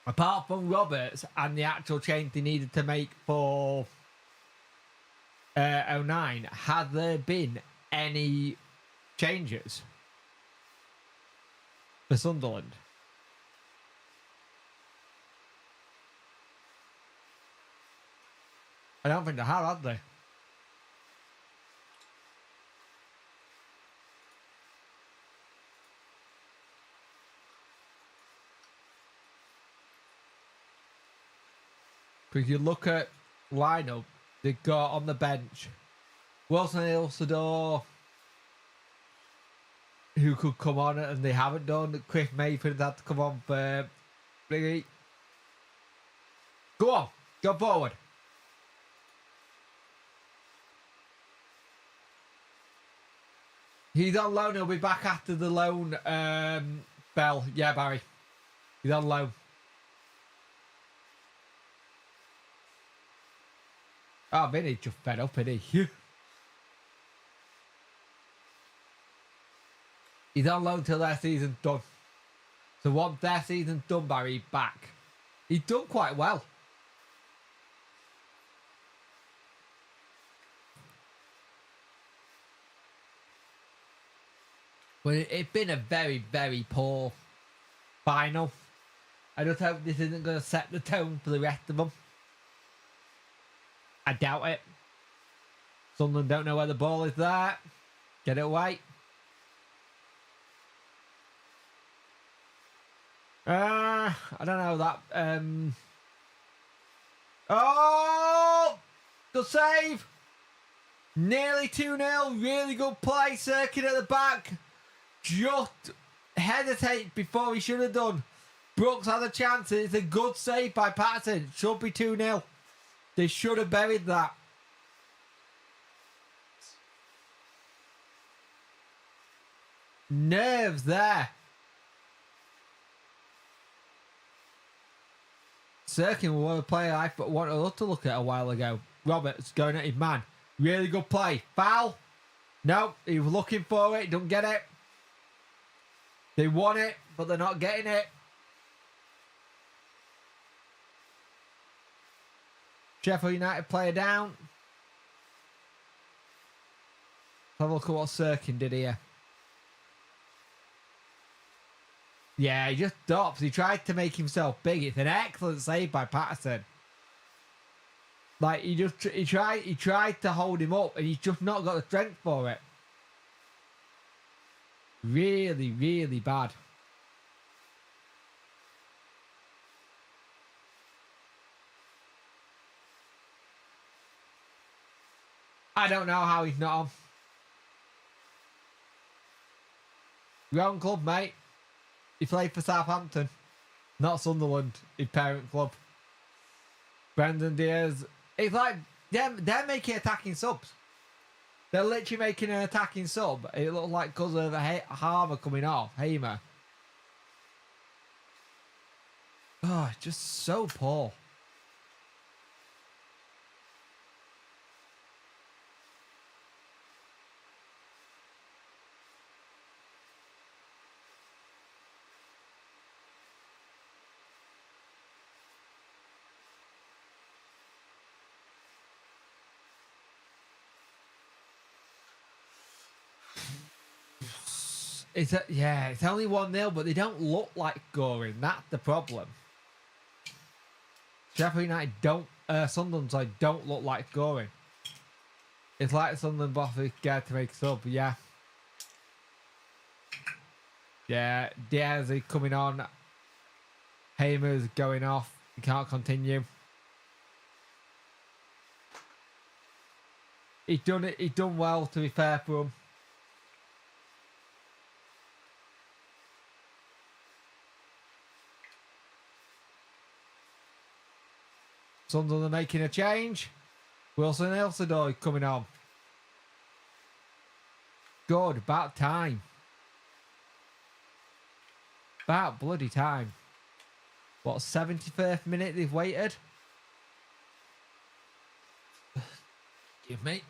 Apart from Roberts and the actual change they needed to make for 09, have there been any changes for Sunderland? I don't think they have they? Because you look at lineup, they've got on the bench Wilson and Ilsador, who could come on and they haven't done. Chris Mayford had to come on for Biggie. Go on, go forward. He's on loan, he'll be back after the loan spell. Yeah, Barry. He's on loan. Oh, Vinny's just fed up, isn't he? He's on loan till their season's done. So once their season's done, Barry, back. He's done quite well. But it's been a very, very poor final. I just hope this isn't going to set the tone for the rest of them. I doubt it. Sunderland don't know where the ball is there. Get it away. I don't know that. Oh! Good save. Nearly 2-0. Really good play. Circuit at the back. Just hesitate before he should have done. Brooks had a chance. It's a good save by Patterson. Should be 2-0. They should have buried that. Nerves there. Sirkin was a player I wanted to look at a while ago. Roberts going at his man. Really good play. Foul. No, he was looking for it. Don't get it. They want it, but they're not getting it. Sheffield United player down. Have a look at what Sirkin did here. Yeah, he just stops. He tried to make himself big. It's an excellent save by Patterson. Like he tried to hold him up, and he's just not got the strength for it. Really, really bad. I don't know how he's not on. Your own club, mate. He played for Southampton, not Sunderland, his parent club. Brendan Diaz. It's like they're making attacking subs. They're literally making an attacking sub. It looks like because of Harbour coming off. Hamer. Oh, just so poor. It's only 1-0, but they don't look like scoring. That's the problem. Sheffield United Sunderland don't look like scoring. It's like Sunderland boss is scared to make a sub, yeah. Yeah, Diaz is coming on. Hamer's going off. He can't continue. He's done well, to be fair for him. Sunderland are making a change. Wilson Ilsador coming on. Good, about time. About bloody time. What, 71st minute they've waited? Give me.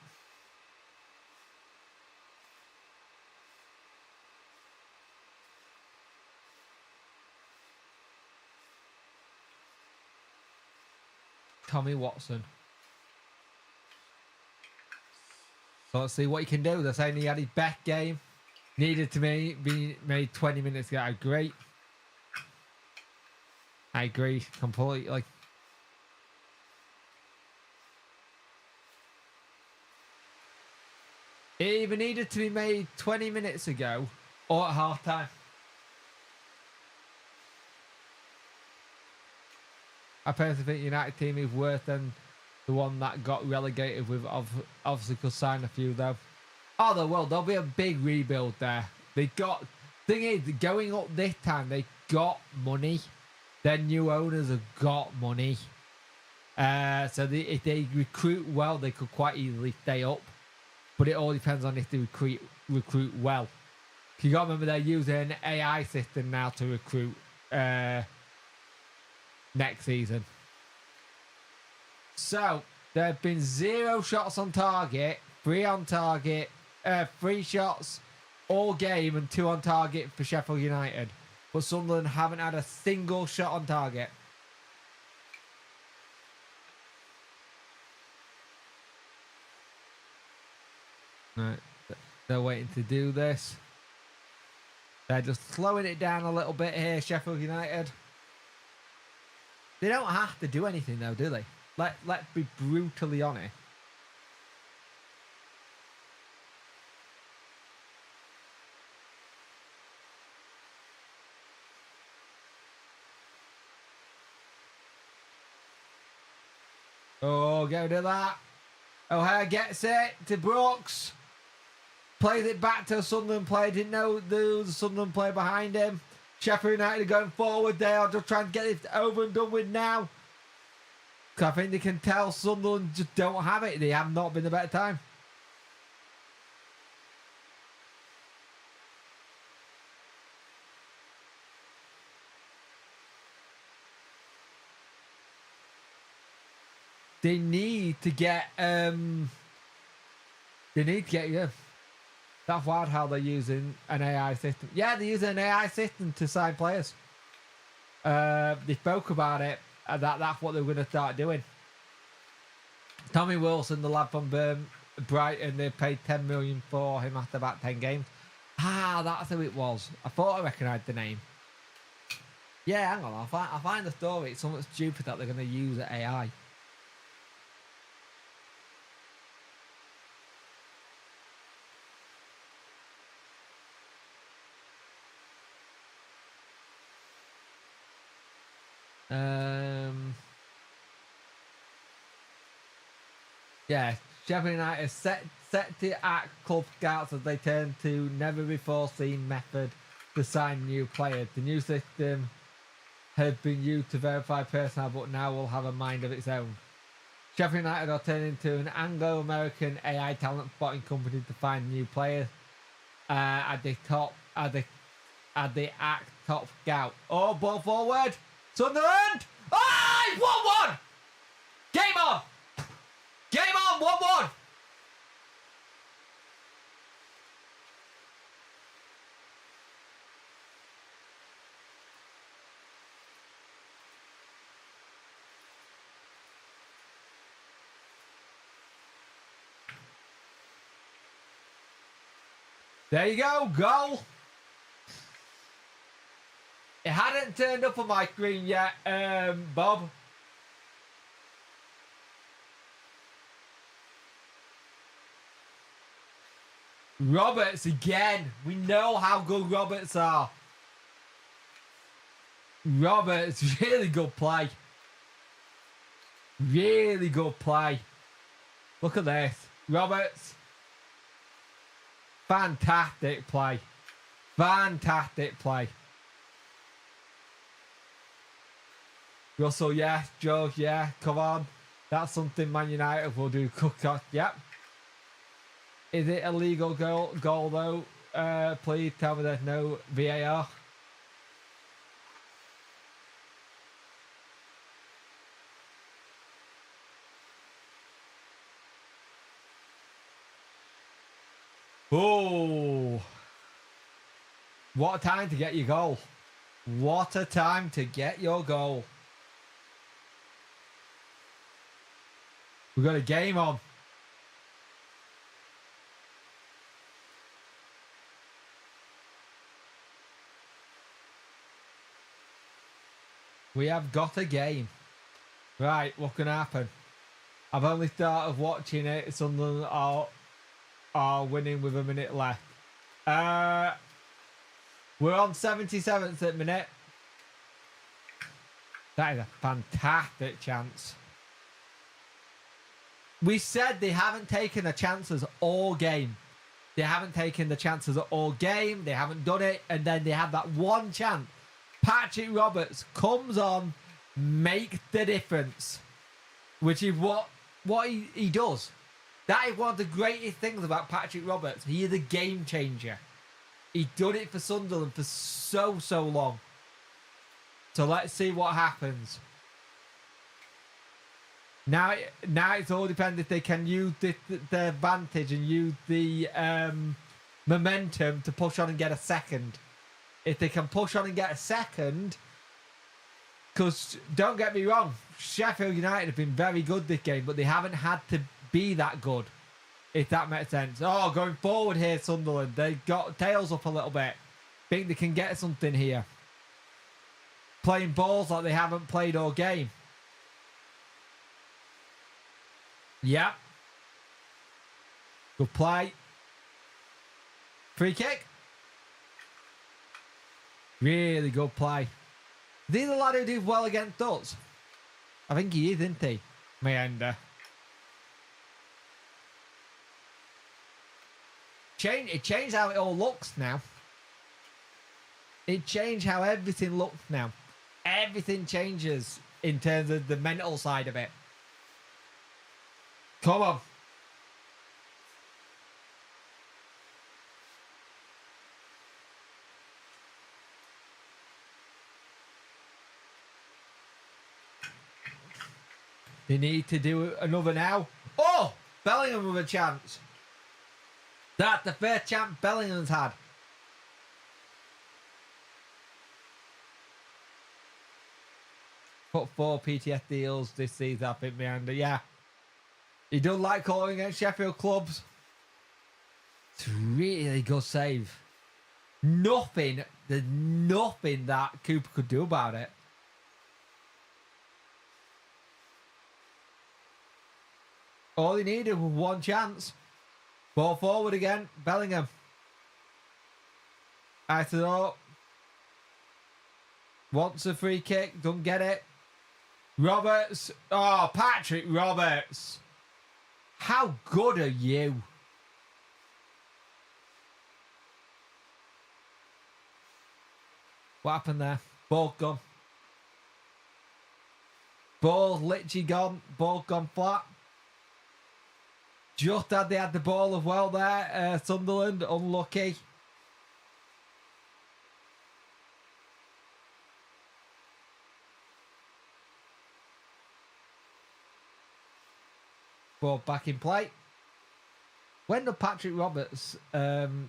Tommy Watson. So let's see what he can do. They're saying he had his best game. Needed to be made 20 minutes ago. I agree. I agree completely. It either needed to be made 20 minutes ago or at half time. I personally think United team is worse than the one that got relegated with. Obviously could sign a few though. Oh, there will. There'll be a big rebuild there. They got... Thing is, going up this time, they got money. Their new owners have got money. So if they recruit well, they could quite easily stay up. But it all depends on if they recruit well. You got to remember they're using an AI system now to recruit next season. So there have been 0 shots on target, 3 on target, 3 shots all game and 2 on target for Sheffield United. But Sunderland haven't had a single shot on target. Right, they're waiting to do this. They're just slowing it down a little bit here, Sheffield United. They don't have to do anything though, do they? Let's be brutally honest. Oh, get rid of that. O'Hare gets it to Brooks. Plays it back to a Sunderland player. Didn't know there was a Sunderland player behind him. Sheffield United are going forward. They are just trying to get it over and done with now. Because I think they can tell Sunderland just don't have it. They have not been a better time. They need to get yeah. That's wild how they're using an AI system. Yeah, they're using an AI system to sign players. They spoke about it, and that's what they're going to start doing. Tommy Wilson, the lad from Brighton, they paid 10 million for him after about 10 games. Ah, that's who it was. I thought I recognised the name. Yeah, hang on, I'll find the story. It's something stupid that they're going to use AI. Yeah, Sheffield United set to act club scouts as they turn to never before seen method to sign new players. The new system had been used to verify personnel, but now will have a mind of its own. Sheffield United are turning to an Anglo-American AI talent spotting company to find new players. At the act top scout. Oh, ball forward. Sunderland! Oh, 1-1! Game on! Game on, 1-1! There you go, goal! It hadn't turned up on my screen yet, Bob. Roberts again. We know how good Roberts are. Roberts, really good play. Really good play. Look at this. Roberts. Fantastic play. Fantastic play. Russell, yeah. Joe, yeah. Come on. That's something Man United will do. Cook off. Yep. Is it a legal goal though? Please tell me there's no VAR. Oh. What a time to get your goal. What a time to get your goal. We've got a game on. We have got a game. Right, what can happen? I've only started watching it. Sunderland are winning with a minute left. We're on 77th at minute. That is a fantastic chance. We said they haven't taken the chances all game. They haven't taken the chances all game. They haven't done it. And then they have that one chance. Patrick Roberts comes on, makes the difference. Which is what he does. That is one of the greatest things about Patrick Roberts. He is a game changer. He's done it for Sunderland for so long. So let's see what happens. Now it's all dependent if they can use the advantage and use the momentum to push on and get a second. If they can push on and get a second, because don't get me wrong, Sheffield United have been very good this game, but they haven't had to be that good, if that makes sense. Oh, going forward here, Sunderland. They got tails up a little bit. Think they can get something here. Playing balls like they haven't played all game. Yep. Good play. Free kick. Really good play. Is he the lad who did well against us? I think he is, isn't he? Meander. It changed how it all looks now. It changed how everything looks now. Everything changes in terms of the mental side of it. Come on. They need to do another now. Oh! Bellingham with a chance. That's the first chance Bellingham's had. Put 4 PTS deals this season, I think, Meander. Yeah. He doesn't like calling against Sheffield clubs. It's a really good save. There's nothing that Cooper could do about it. All he needed was one chance. Ball forward again. Bellingham. Out it up. Wants a free kick. Don't get it. Roberts. Oh, Patrick Roberts. How good are you? What happened there? Ball gone. Ball literally gone. Ball gone flat. Just had they had the ball as well there. Sunderland, unlucky. Ball back in play. When the Patrick Roberts... Patrick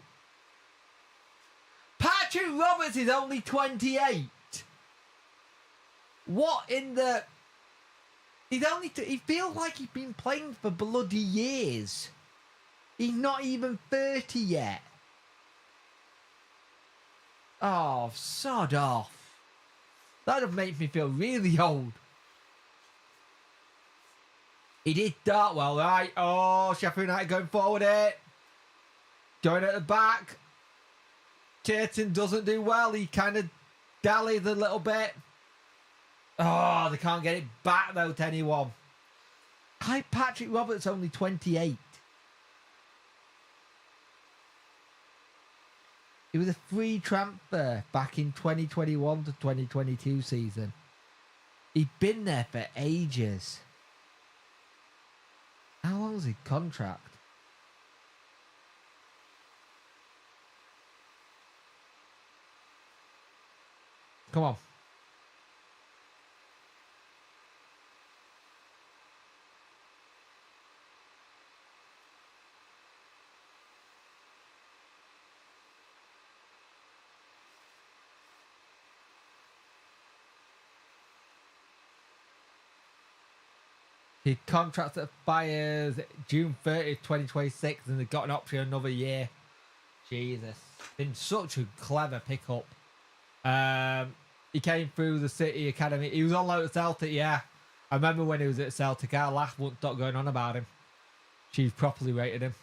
Roberts is only 28. What in the... He feels like he's been playing for bloody years. He's not even 30 yet. Oh, sod off. That'd make me feel really old. He did start well, right? Oh, Sheffield United going forward it. Going at the back. Chayton doesn't do well. He kind of dallies a little bit. Oh, they can't get it back, though, to anyone. Hi, Patrick Roberts, only 28. It was a free transfer back in 2021 to 2022 season. He'd been there for ages. How long is his contract? Come on. His contract expires June 30th, 2026, and they've got an option another year. Jesus. Been such a clever pickup. He came through the City Academy. He was on loan at Celtic, yeah. I remember when he was at Celtic, our last wouldn't stop going on about him. She's properly rated him.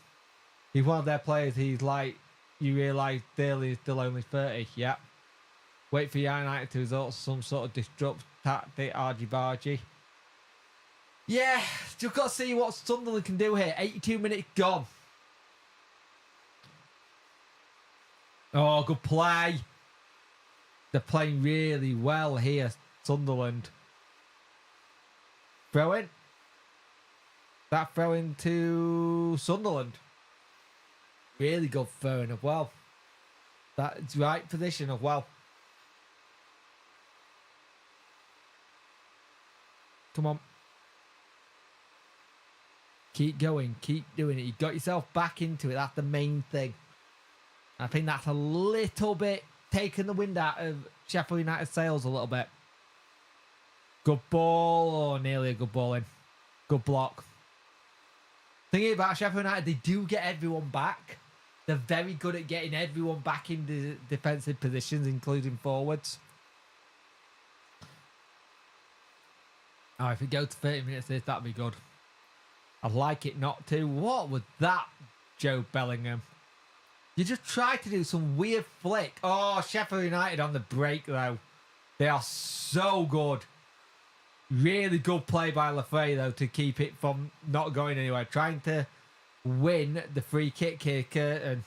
He's one of their players. He's like, you realise Daly is still only 30. Yeah. Wait for United to resort to some sort of disrupt tactic, argy-bargy. Yeah, just got to see what Sunderland can do here. 82 minutes gone. Oh, good play. They're playing really well here, Sunderland. Throw in. That throw in to Sunderland. Really good throwing as well. That's right position as well. Come on. Keep going. Keep doing it. You got yourself back into it. That's the main thing. I think that's a little bit taking the wind out of Sheffield United's sails a little bit. Good ball. Oh, nearly a good ball in. Good block. Thinking about Sheffield United, they do get everyone back. They're very good at getting everyone back in the defensive positions, including forwards. Oh, if we go to 30 minutes this, that'd be good. I'd like it not to. What was that, Joe Bellingham? You just tried to do some weird flick. Oh, Sheffield United on the break, though. They are so good. Really good play by Lafay, though, to keep it from not going anywhere. Trying to win the free kicker and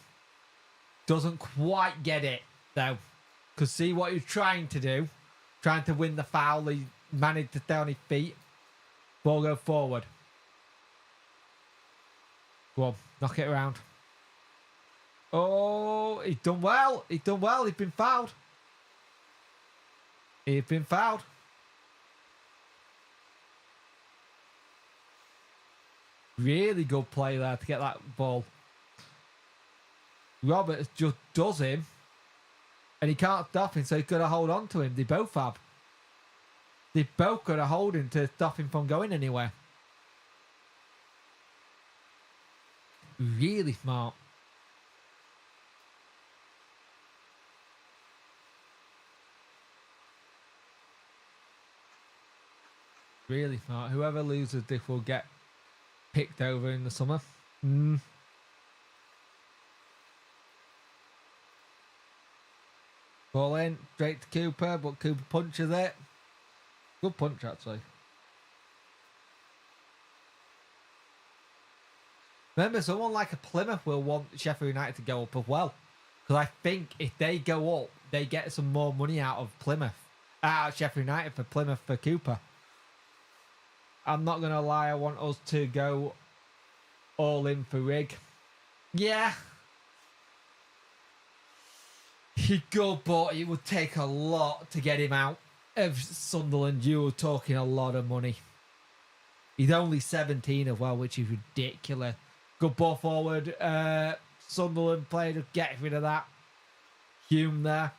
doesn't quite get it, though. Because see what he's trying to do. Trying to win the foul. He managed to stay on his feet. Ball go forward. Go on, knock it around. Oh, he's done well. He's done well. He's been fouled. He's been fouled. Really good play there to get that ball. Roberts just does him. And he can't stop him, so he's got to hold on to him. They both have. They both got to hold him to stop him from going anywhere. Really smart. Really smart. Whoever loses this will get picked over in the summer. Ball in, straight to Cooper, but Cooper punches it. Good punch, actually. Remember, someone like a Plymouth will want Sheffield United to go up as well. Because I think if they go up, they get some more money out of Plymouth. Out of Sheffield United for Plymouth for Cooper. I'm not going to lie, I want us to go all in for Rig. Yeah. He'd go, but it would take a lot to get him out of Sunderland. You were talking a lot of money. He's only 17 as well, which is ridiculous. Good ball forward. Sunderland player to get rid of that. Hume there.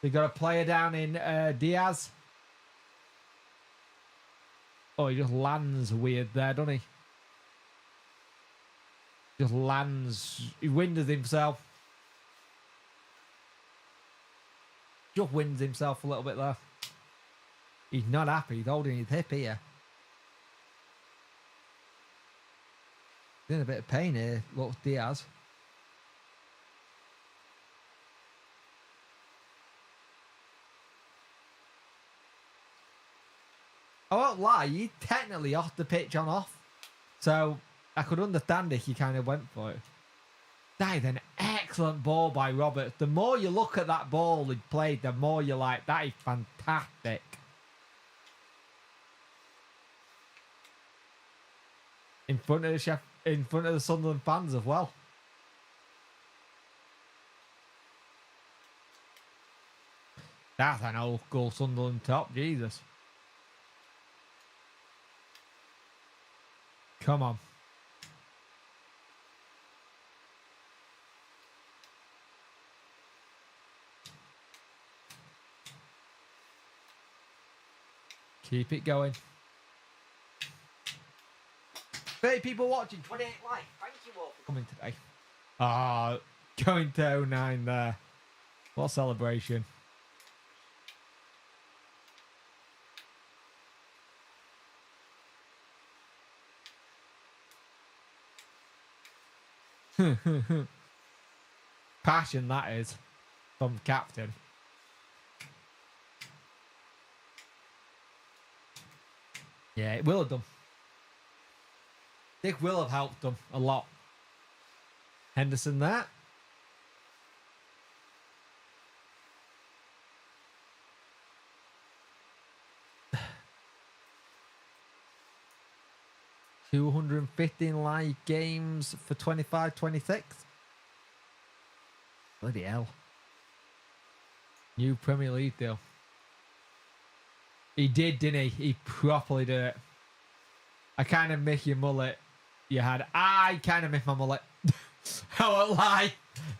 They've got a player down in Diaz. Oh, he just lands weird there, doesn't he? Just lands. He winders himself. Just wins himself a little bit there. He's not happy. He's holding his hip here. He's in a bit of pain here. Looks Diaz. I won't lie, you technically off the pitch on off. So I could understand if you kind of went for it. That is an excellent ball by Roberts. The more you look at that ball he played, the more you're like, that is fantastic. In front of the Sunderland fans as well. That's an old school Sunderland top, Jesus. Come on. Keep it going. 30 people watching, 28 likes. Thank you all for coming today. Ah, going to 09 there. What a celebration. Passion that is from the captain. Yeah, it will have done. Dick will have helped them a lot. Henderson there. $215 live games for 25-26. Bloody hell. New Premier League deal. He did, didn't he? He properly did it. I kind of miss your mullet you had. I kind of miss my mullet. I won't lie.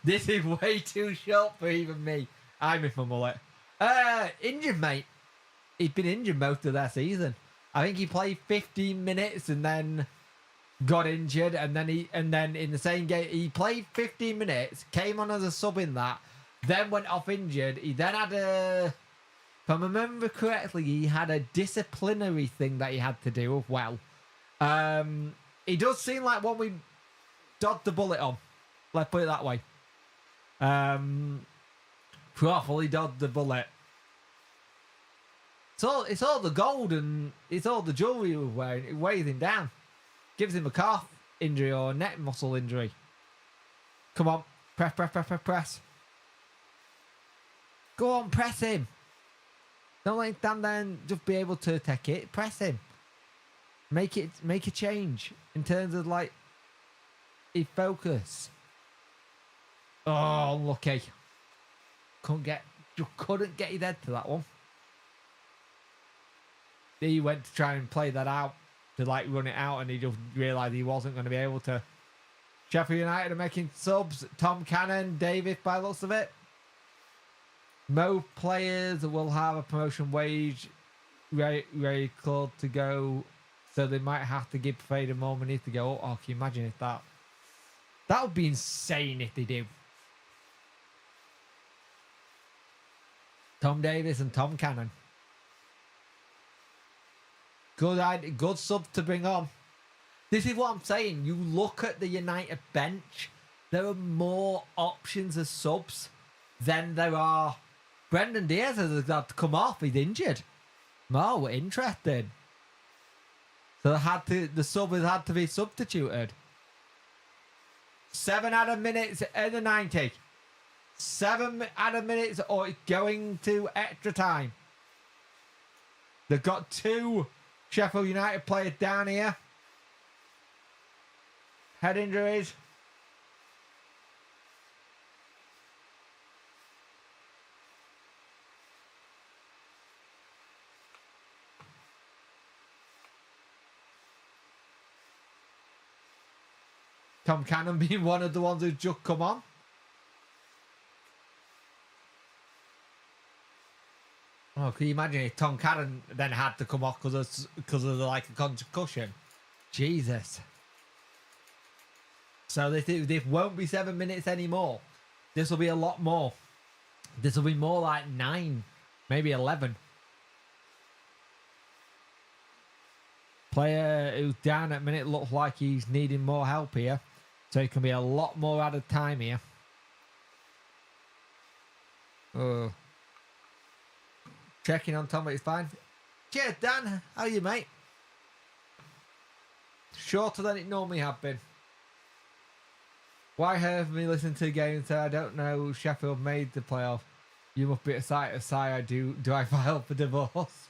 This is way too short for even me. I miss my mullet. Injured, mate. He's been injured most of that season. I think he played 15 minutes and then got injured, and then in the same game he played 15 minutes, came on as a sub in that, then went off injured. He then had if I remember correctly, he had a disciplinary thing that he had to do as well. He does seem like one we dodged the bullet on. Let's put it that way. Properly dodged the bullet. It's all the gold and it's all the jewellery he was wearing. It weighs him down. Gives him a calf injury or a neck muscle injury. Come on. Press. Go on, press him. Don't let him stand there and just be able to take it. Press him. Make a change in terms of like his focus. Oh, unlucky. Couldn't get his head to that one. He went to try and play that out, to like run it out, and he just realised he wasn't going to be able to. Sheffield United are making subs. Tom Cannon, Davis by the looks of it. Most players will have a promotion wage very close to go, so they might have to give Fader more money to go. Oh, can you imagine if that would be insane if they do. Tom Davis and Tom Cannon. Good sub to bring on. This is what I'm saying. You look at the United bench, there are more options as subs than there are. Brendan Diaz has had to come off. He's injured. Oh, interesting. So the sub has had to be substituted. 7 added minutes in the 90. 7 added minutes or it's going to extra time. They've got 2 Sheffield United players down here. Head injuries. Tom Cannon being one of the ones who's just come on. Oh, can you imagine if Tom Cannon then had to come off because of like a concussion? Jesus. So this won't be 7 minutes anymore. This will be a lot more. This will be more like 9, maybe 11. Player who's down at minute looks like he's needing more help here. So it can be a lot more added time here. Oh. Checking on Tom, it's fine. Cheers, Dan. How are you, mate? Shorter than it normally have been. Why have me listen to the game and say I don't know Sheffield made the playoff? You must be excited to say I do. Do I file for divorce?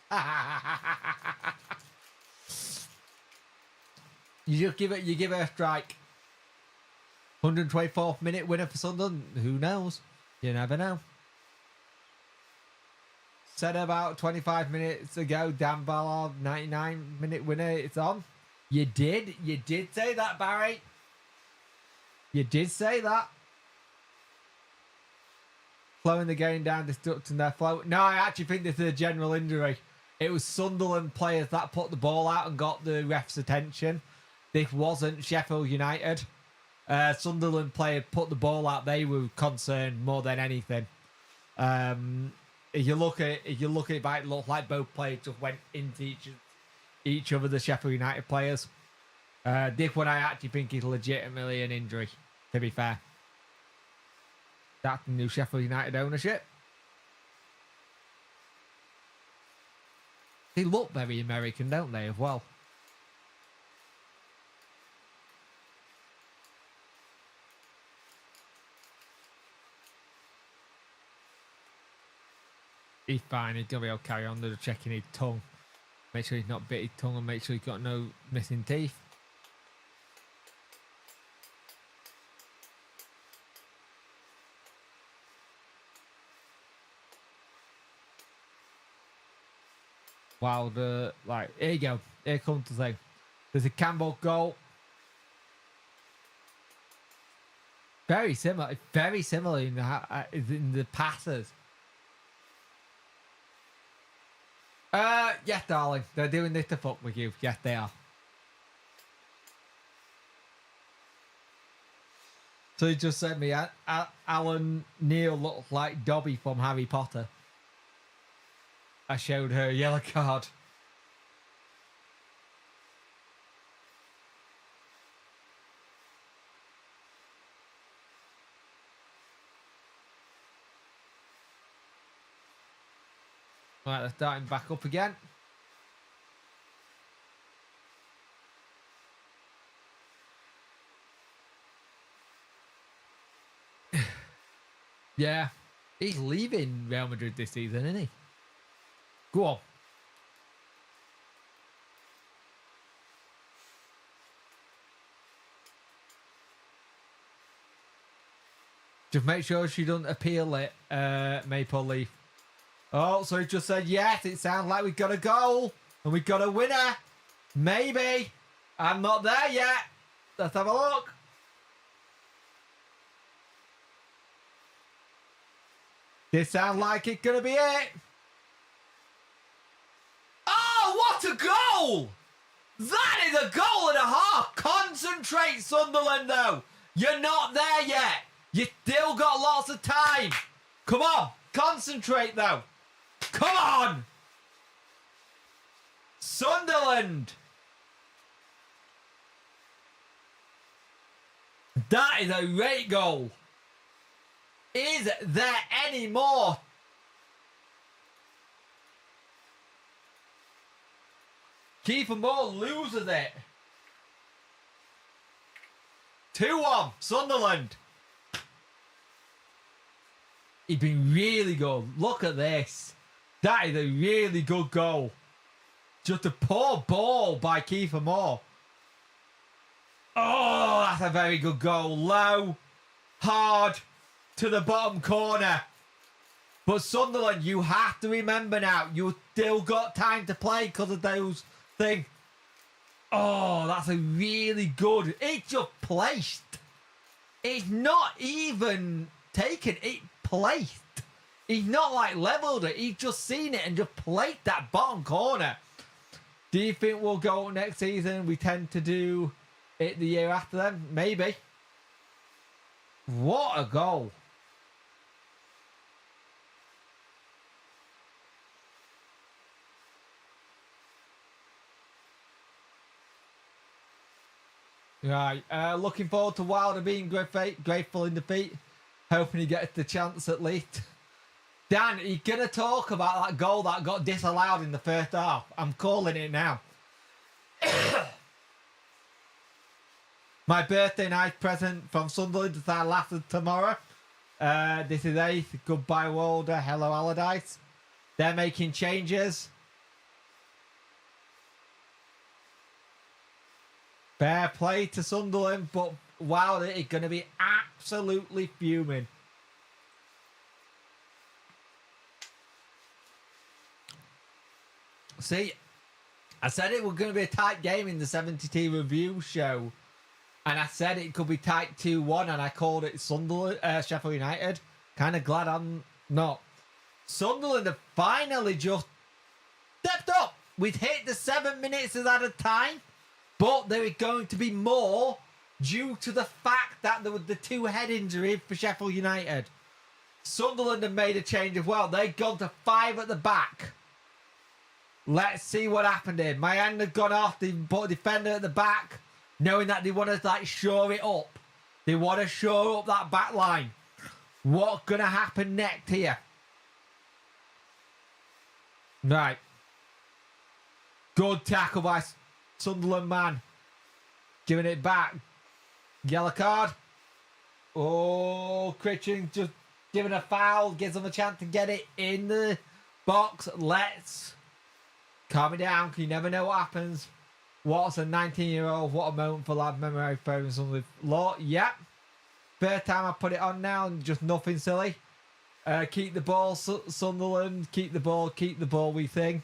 You give it a strike. 124th minute winner for Sunderland. Who knows? You never know. Said about 25 minutes ago, Dan Ballard, 99-minute winner. It's on. You did say that, Barry. You did say that. Slowing the game down, disrupting their flow. No, I actually think this is a general injury. It was Sunderland players that put the ball out and got the ref's attention. This wasn't Sheffield United. Sunderland player put the ball out. They were concerned more than anything. If you look at it, it might look like both players just went into each other, the Sheffield United players. This one I actually think is legitimately an injury, to be fair. That's the new Sheffield United ownership. They look very American, don't they, as well? He's fine. He's going to be able to carry on. They're checking his tongue. Make sure he's not bit his tongue and make sure he's got no missing teeth. Wow, like, here you go. Here comes the thing. There's a Campbell goal. Very similar in the passes. Yes, darling. They're doing this to fuck with you. Yes, they are. So he just sent me Alan Neil looked like Dobby from Harry Potter. I showed her a yellow card. Right, they're starting back up again. Yeah, he's leaving Real Madrid this season, isn't he? Go on. Just make sure she doesn't appeal it, Maple Leaf. Oh, so he just said yes. It sounds like we've got a goal and we've got a winner. Maybe. I'm not there yet. Let's have a look. This sounds like it's going to be it. Oh, what a goal! That is a goal and a half. Concentrate, Sunderland, though. You're not there yet. You still got lots of time. Come on. Concentrate, though. Come on. Sunderland. That is a great goal. Is there any more? Kiefer Moore loses it. 2-1, Sunderland. He's been really good. Look at this. That is a really good goal. Just a poor ball by Kiefer Moore. Oh, that's a very good goal. Low, hard, to the bottom corner. But Sunderland, you have to remember now, you've still got time to play because of those things. Oh, that's a really good. It's just placed. It's not even taken. It placed. He's not like leveled it. He's just seen it and just placed that bottom corner. Do you think we'll go next season? We tend to do it the year after them. Maybe. What a goal. Right, looking forward to Wilder being grateful in defeat. Hoping he gets the chance at least. Dan, are you going to talk about that goal that got disallowed in the first half? I'm calling it now. My birthday night present from Sunderland is our last of tomorrow. This is 8th. Goodbye, Wilder. Hello, Allardyce. They're making changes. Fair play to Sunderland, but Wilder is going to be absolutely fuming. See, I said it was going to be a tight game in the 70T review show. And I said it could be tight 2-1, and I called it Sunderland, Sheffield United. Kind of glad I'm not. Sunderland have finally just stepped up. We've hit the 7 minutes at a time. But there is going to be more due to the fact that there were the 2 head injuries for Sheffield United. Sunderland have made a change as well. They've gone to 5 at the back. Let's see what happened here. My hand had gone off. They put a defender at the back, knowing that they want to like shore it up. They want to shore up that back line. What's going to happen next here? Right. Good tackle by Sunderland man. Giving it back. Yellow card. Oh, Critching just giving a foul. Gives them a chance to get it in the box. Let's calm it down, because you never know what happens. What's a 19-year-old? What a moment for lad. Memory phones on with law. Yep. Third time I put it on now, and just nothing silly. Keep the ball, Sunderland. Keep the ball, we think.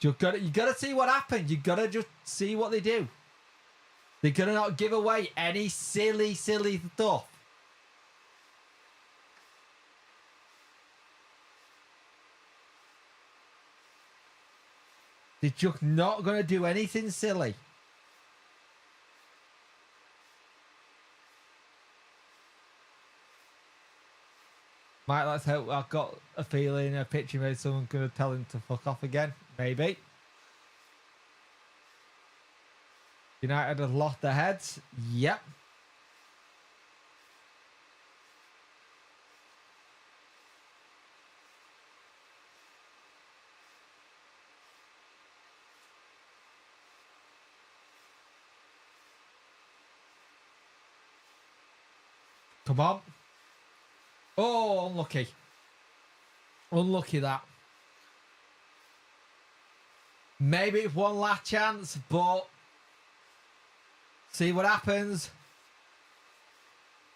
You gotta see what happens. You gotta just see what they do. They're gonna not give away any silly stuff. They're just not gonna do anything silly. Mate, let's hope. I've got a feeling, a picture maybe someone's going to tell him to fuck off again. Maybe. United have lost their heads. Yep. Come on. Oh, unlucky. Unlucky that. Maybe it's one last chance, but see what happens.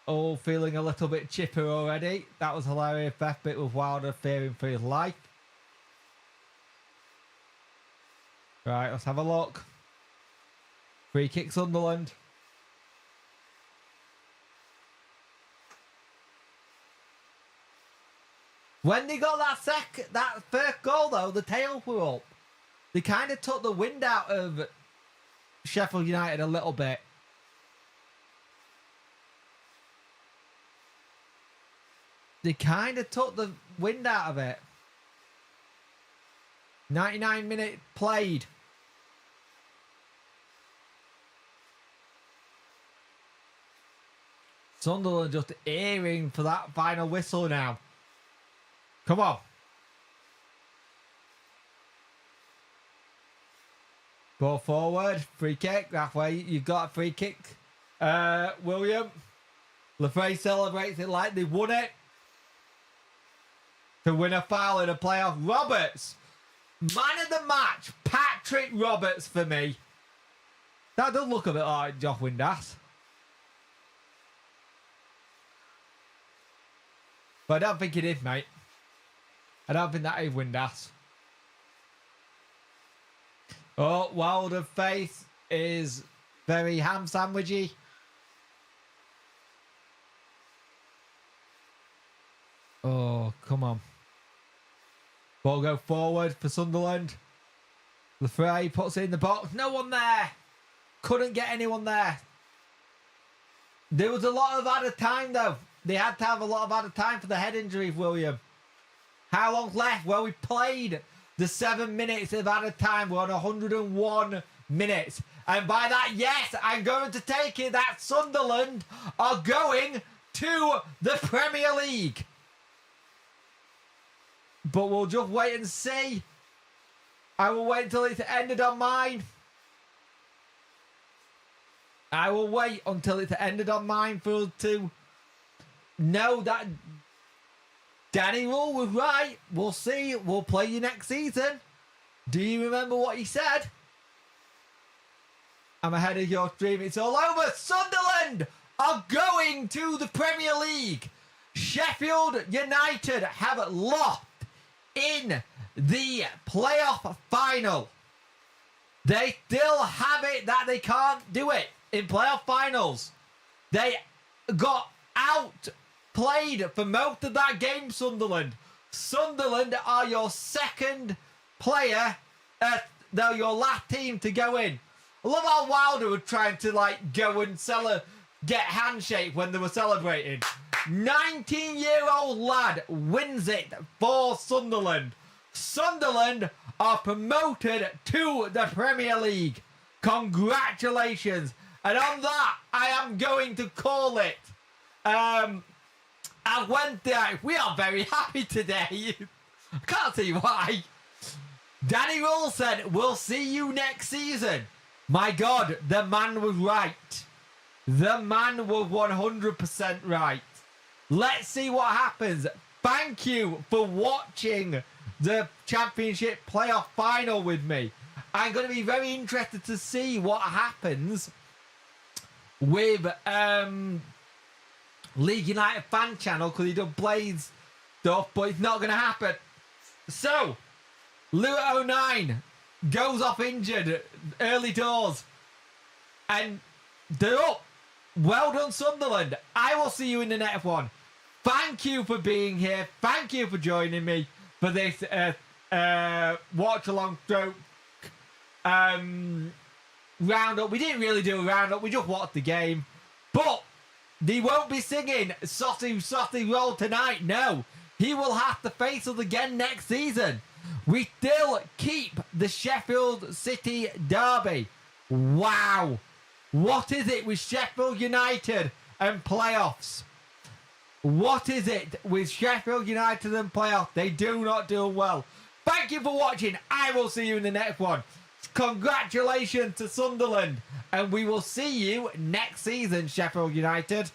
Oh, feeling a little bit chipper already. That was hilarious. Beth bit with Wilder fearing for his life. Right, let's have a look. Free kick Sunderland. When they got that first goal though, the tails were up. They kind of took the wind out of Sheffield United a little bit. They kind of took the wind out of it. 99 minutes played. Sunderland just earing for that final whistle now. Come on. Go forward. Free kick. That way you've got a free kick. William. Lefray celebrates it like they won it. To win a foul in a playoff. Roberts. Man of the match. Patrick Roberts for me. That does look a bit like Josh Windass. But I don't think it is, mate. I don't think that is Windass. Oh, Wilder's face is very ham sandwichy. Oh, come on. Ball go forward for Sunderland. Lefray puts it in the box. No one there. Couldn't get anyone there. There was a lot of added time, though. They had to have a lot of added time for the head injury, William. How long's left? Well, we played the 7 minutes of added time. We're on 101 minutes. And by that, yes, I'm going to take it that Sunderland are going to the Premier League. But we'll just wait and see. I will wait until it's ended on mine. I will wait until it's ended on mine for us to know that Danny Rule was right. We'll see. We'll play you next season. Do you remember what he said? I'm ahead of your stream. It's all over. Sunderland are going to the Premier League. Sheffield United have lost in the playoff final. They still have it that they can't do it in playoff finals. They got outplayed for most of that game, Sunderland. Sunderland are your second player, they're your last team to go in. I love how Wilder was trying to go and get handshake when they were celebrating. 19-year-old lad wins it for Sunderland. Sunderland are promoted to the Premier League. Congratulations. And on that, I am going to call it. We are very happy today. I can't see why. Danny Rule said, we'll see you next season. My God, the man was right. The man was 100% right. Let's see what happens. Thank you for watching the Championship playoff final with me. I'm going to be very interested to see what happens with League United fan channel, because he does Blades stuff, but it's not going to happen. So, Lewis 09 goes off injured early doors, and they're up. Well done, Sunderland. I will see you in the next one. Thank you for being here. Thank you for joining me for this watch along stroke roundup. We didn't really do a roundup. We just watched the game. But they won't be singing Sotty Sotty Roll tonight. No. he will have to face us again next season. We still keep the Sheffield City derby. Wow. What is it with Sheffield United and playoffs? What is it with Sheffield United and playoffs? They do not do well. Thank you for watching. I will see you in the next one. Congratulations to Sunderland. And we will see you next season, Sheffield United.